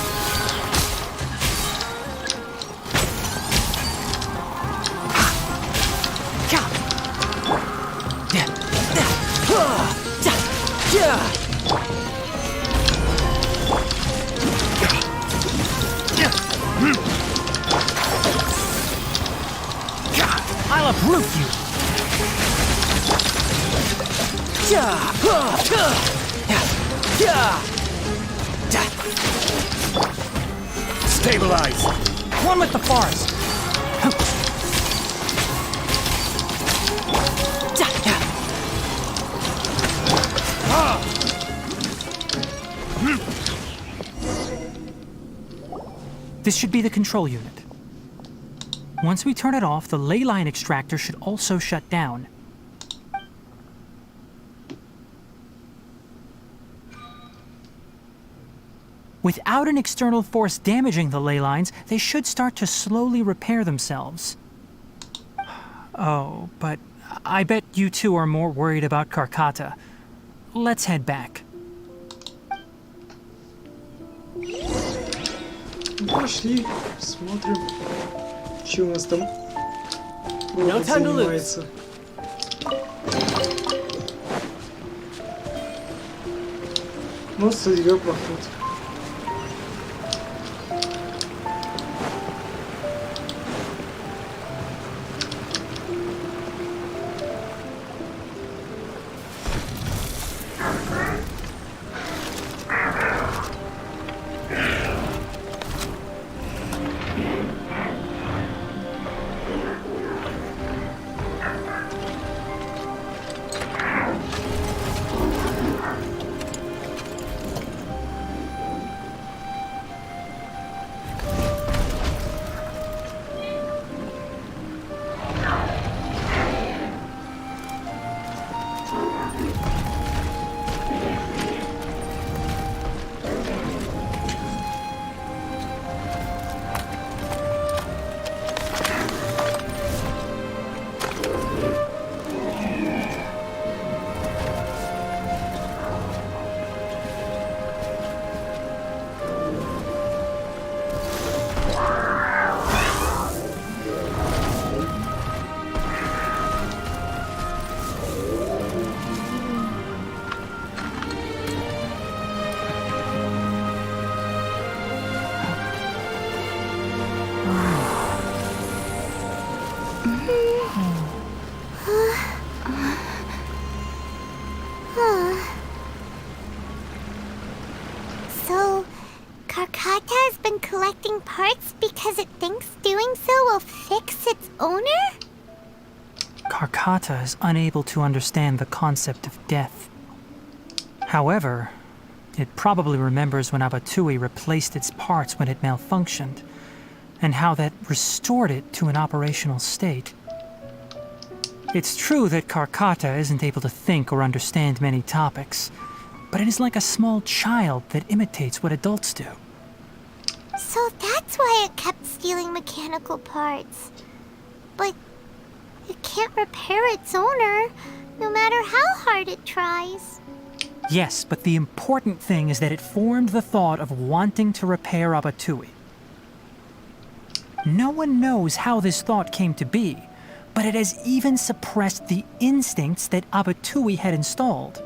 Stabilize! One with the forest! This should be the control unit. Once we turn it off, the ley line extractor should also shut down. Without an external force damaging the ley lines, they should start to slowly repair themselves. Oh, but I bet you two are more worried about Karkata. Let's head back. Пошли, смотрим, что у нас там робот занимается. Ну, сойдет поход. So, Karkata has been collecting parts because it thinks doing so will fix its owner? Karkata is unable to understand the concept of death. However, it probably remembers when Abatui replaced its parts when it malfunctioned, and how that restored it to an operational state. It's true that Karkata isn't able to think or understand many topics, but it is like a small child that imitates what adults do. So that's why it kept stealing mechanical parts. But it can't repair its owner, no matter how hard it tries. Yes, but the important thing is that it formed the thought of wanting to repair Abatui. No one knows how this thought came to be, but it has even suppressed the instincts that Abatui had installed.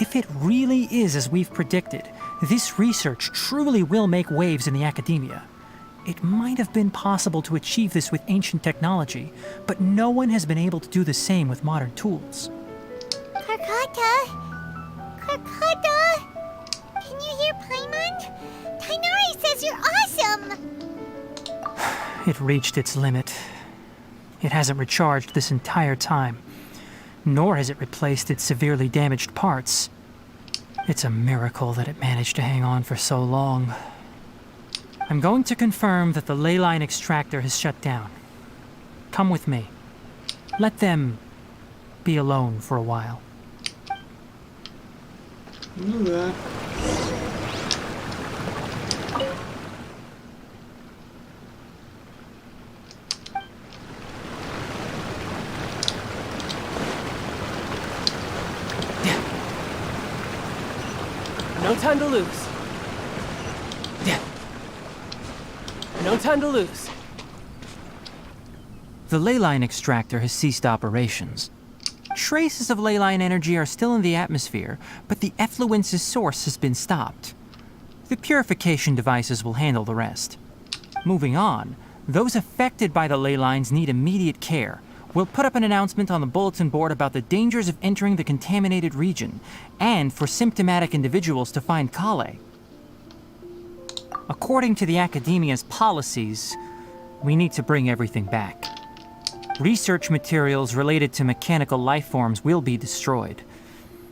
If it really is as we've predicted, this research truly will make waves in the academia. It might have been possible to achieve this with ancient technology, but no one has been able to do the same with modern tools. Karkata? Karkata? Can you hear Paimon? Tainari says you're awesome! It reached its limit. It hasn't recharged this entire time, nor has it replaced its severely damaged parts. It's a miracle that it managed to hang on for so long. I'm going to confirm that the ley line extractor has shut down. Come with me. Let them be alone for a while. Ну да. No time to lose. No time to lose. The ley line extractor has ceased operations. Traces of ley line energy are still in the atmosphere, but the effluence's source has been stopped. The purification devices will handle the rest. Moving on, those affected by the ley lines need immediate care, We'll put up an announcement on the bulletin board about the dangers of entering the contaminated region, and for symptomatic individuals to find Kale. According to the Academia's policies, we need to bring everything back. Research materials related to mechanical life forms will be destroyed,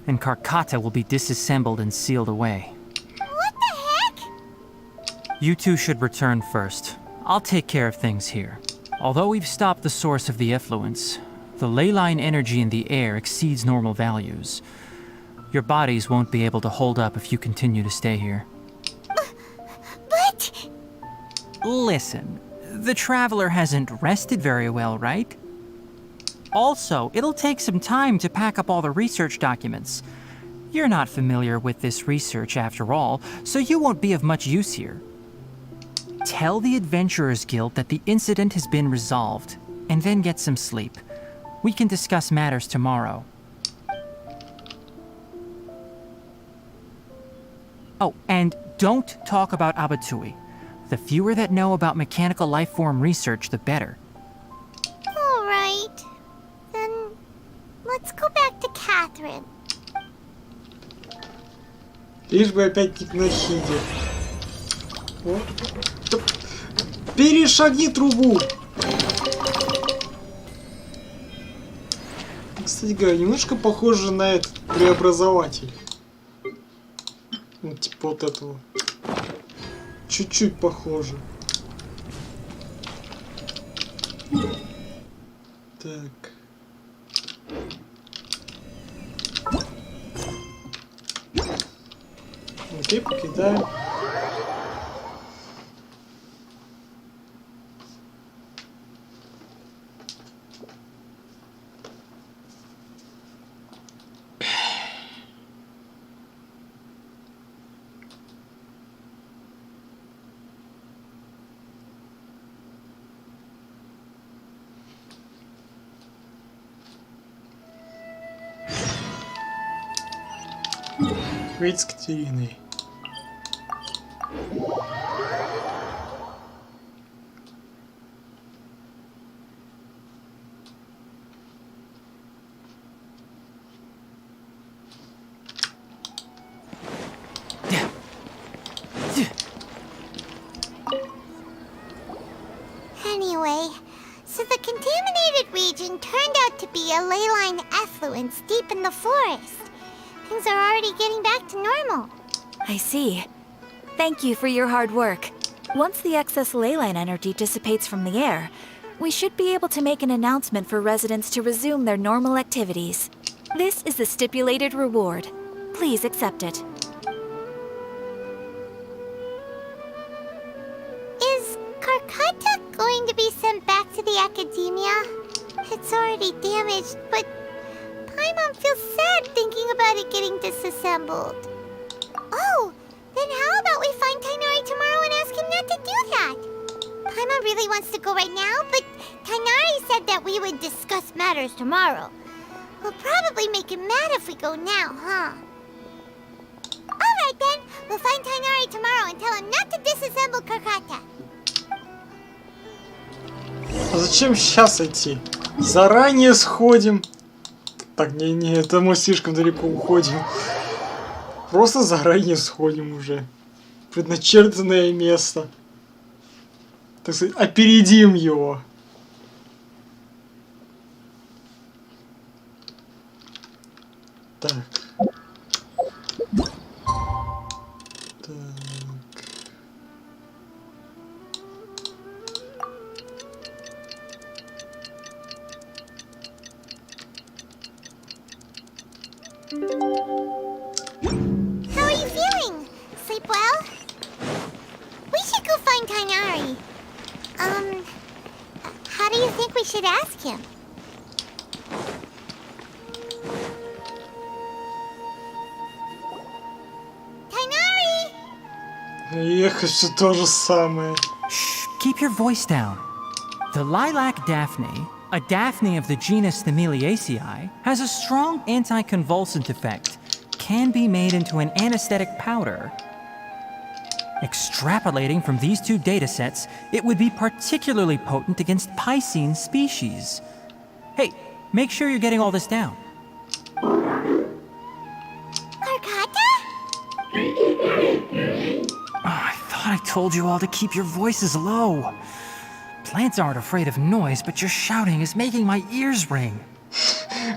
and Karkata will be disassembled and sealed away. What the heck? You two should return first. I'll take care of things here. Although we've stopped the source of the effluence, the ley line energy in the air exceeds normal values. Your bodies won't be able to hold up if you continue to stay here. But... Listen, the Traveler hasn't rested very well, right? Also, it'll take some time to pack up all the research documents. You're not familiar with this research after all, so you won't be of much use here. Tell the Adventurers Guild that the incident has been resolved, and then get some sleep. We can discuss matters tomorrow. Oh, and don't talk about Abatui. The fewer that know about mechanical life form research, the better. All right. Then let's go back to Catherine. Лишь бы опять не к Нахиде. О. Перешагни трубу! Кстати говоря, немножко похоже на этот преобразователь. Ну, типа вот этого. Чуть-чуть похоже. Так. Окей, покидаем. Ведь с Катериной. Anyway, so the contaminated region turned out to be a ley line effluence deep in the forest. Things are already getting back to normal. I see. Thank you for your hard work. Once the excess ley line energy dissipates from the air, we should be able to make an announcement for residents to resume their normal activities. This is the stipulated reward. Please accept it. Is Karkata going to be sent back to the Academia? It's already damaged, but Paimon feels sad thinking about it getting disassembled. Oh, then how about we find Tainari tomorrow and ask him not to do that? Paimon really wants to go right now, but Tainari said that we would discuss matters tomorrow. We'll probably make him mad if we go now, huh? Alright then, we'll find Tainari tomorrow and tell him not to disassemble Karkata. А зачем сейчас идти? Заранее сходим. Так, не, это мы слишком далеко уходим. Просто заранее сходим уже. Предначертанное место. Так сказать, опередим его. Так. How are you feeling? Sleep well? We should go find Tainari. How do you think we should ask him? Tainari! Ехать все то же самое. Shh, keep your voice down. The lilac daphne, a daphne of the genus Thameliaceae, has a strong anticonvulsant effect. Can be made into an anesthetic powder. Extrapolating from these two datasets, it would be particularly potent against Piscine species. Hey, make sure you're getting all this down. Karkata? Oh, I thought I told you all to keep your voices low. Plants aren't afraid of noise, but your shouting is making my ears ring.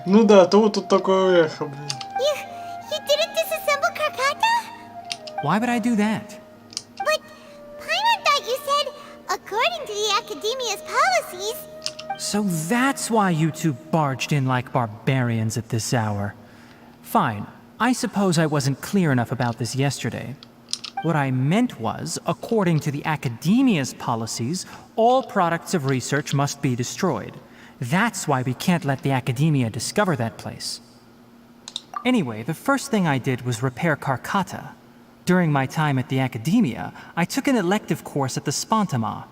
Ну да, то вот тут такое эхо, блин. You didn't disassemble Karkata? Why would I do that? But Paimon thought you said, according to the Academia's policies... So that's why you two barged in like barbarians at this hour. Fine, I suppose I wasn't clear enough about this yesterday. What I meant was, according to the Academia's policies, all products of research must be destroyed. That's why we can't let the Academia discover that place. Anyway, the first thing I did was repair Karkata. During my time at the Academia, I took an elective course at the Spantama.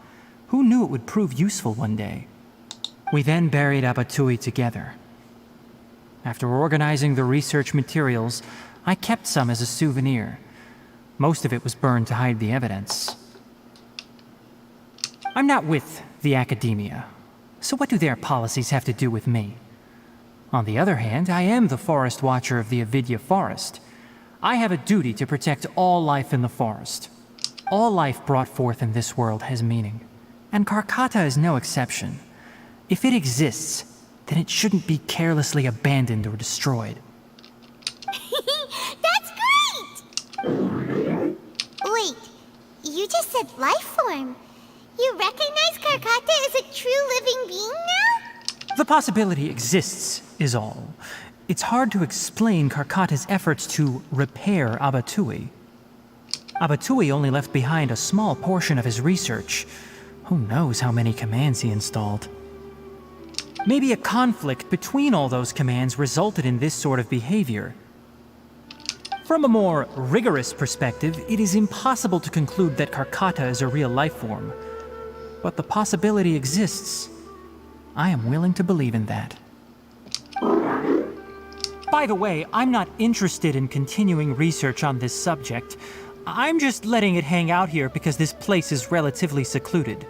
Who knew it would prove useful one day? We then buried Abatui together. After organizing the research materials, I kept some as a souvenir. Most of it was burned to hide the evidence. I'm not with the Academia, so what do their policies have to do with me? On the other hand, I am the forest watcher of the Avidya forest. I have a duty to protect all life in the forest. All life brought forth in this world has meaning, and Karkata is no exception. If it exists, then it shouldn't be carelessly abandoned or destroyed. That's great! Wait, you just said life form. You recognize Karkata as a true living being now? The possibility exists, is all. It's hard to explain Karkata's efforts to repair Abatui. Abatui only left behind a small portion of his research. Who knows how many commands he installed? Maybe a conflict between all those commands resulted in this sort of behavior. From a more rigorous perspective, it is impossible to conclude that Karkata is a real life form. But the possibility exists. I am willing to believe in that. By the way, I'm not interested in continuing research on this subject. I'm just letting it hang out here because this place is relatively secluded.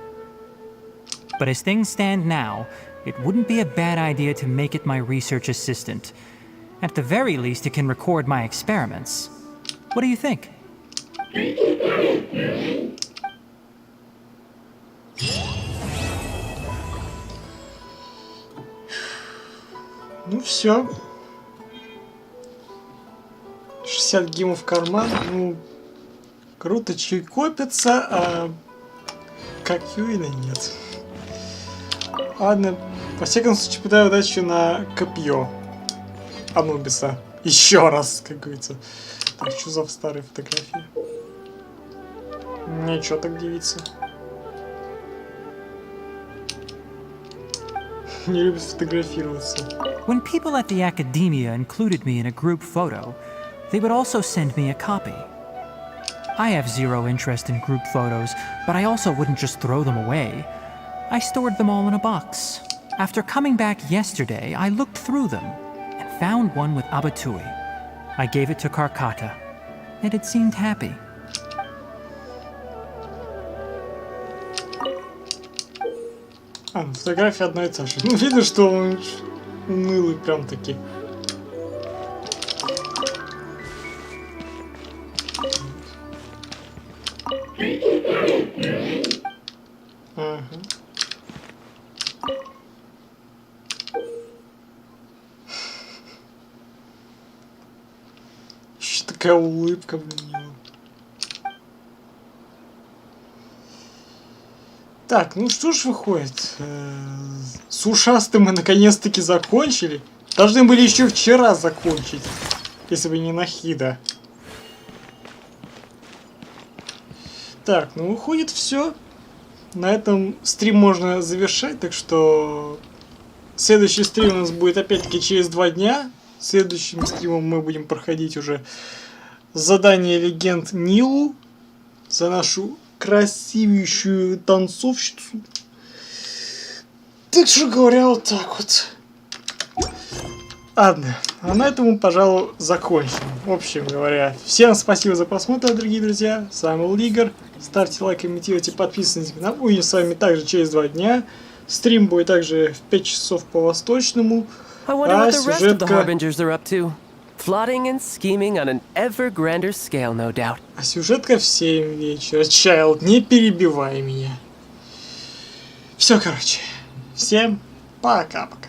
But as things stand now, it wouldn't be a bad idea to make it my research assistant. At the very least, it can record my experiments. What do you think? Ну все. 60 гимов в карман. Ну, круто, чай копится, а как Юина нет. Ладно, во всяком случае, пытаю удачи на копье Анубиса. Еще раз, как говорится. Так, что за старые фотографии? Ничего так дивиться. Не любит фотографироваться. When people at the Academia included me in a group photo, they would also send me a copy. I have zero interest in group photos, but I also wouldn't just throw them away. I stored them all in a box. After coming back yesterday, I looked through them and found one with Abatui. I gave it to Karkata, and it seemed happy. А, фотография одна и та же. Ну, видно, что он унылый прям-таки. Ага. Еще такая улыбка, блин. Так, ну что ж выходит? С Ушастым мы наконец-таки закончили. Должны были еще вчера закончить, если бы не Нахида. Так, ну выходит все. На этом стрим можно завершать, так что следующий стрим у нас будет опять-таки через 2 дня. Следующим стримом мы будем проходить уже задание легенд Нилу за нашу красивейшую танцовщицу. Так что говоря, вот так вот. Ладно, а на этом мы, пожалуй, закончим. В общем говоря, всем спасибо за просмотр, дорогие друзья. С вами был Игорь. Ставьте лайк, комментируйте, подписывайтесь на канал. Увидимся с вами также через 2 дня. Стрим будет также в 5 часов по восточному. I wonder А what the rest of the сюжетка... Harbingers are up to. Plotting and scheming on an ever grander scale, no doubt. А сюжетка в 7 вечера. Чайлд, не перебивай меня. Все, короче. Всем пока-пока.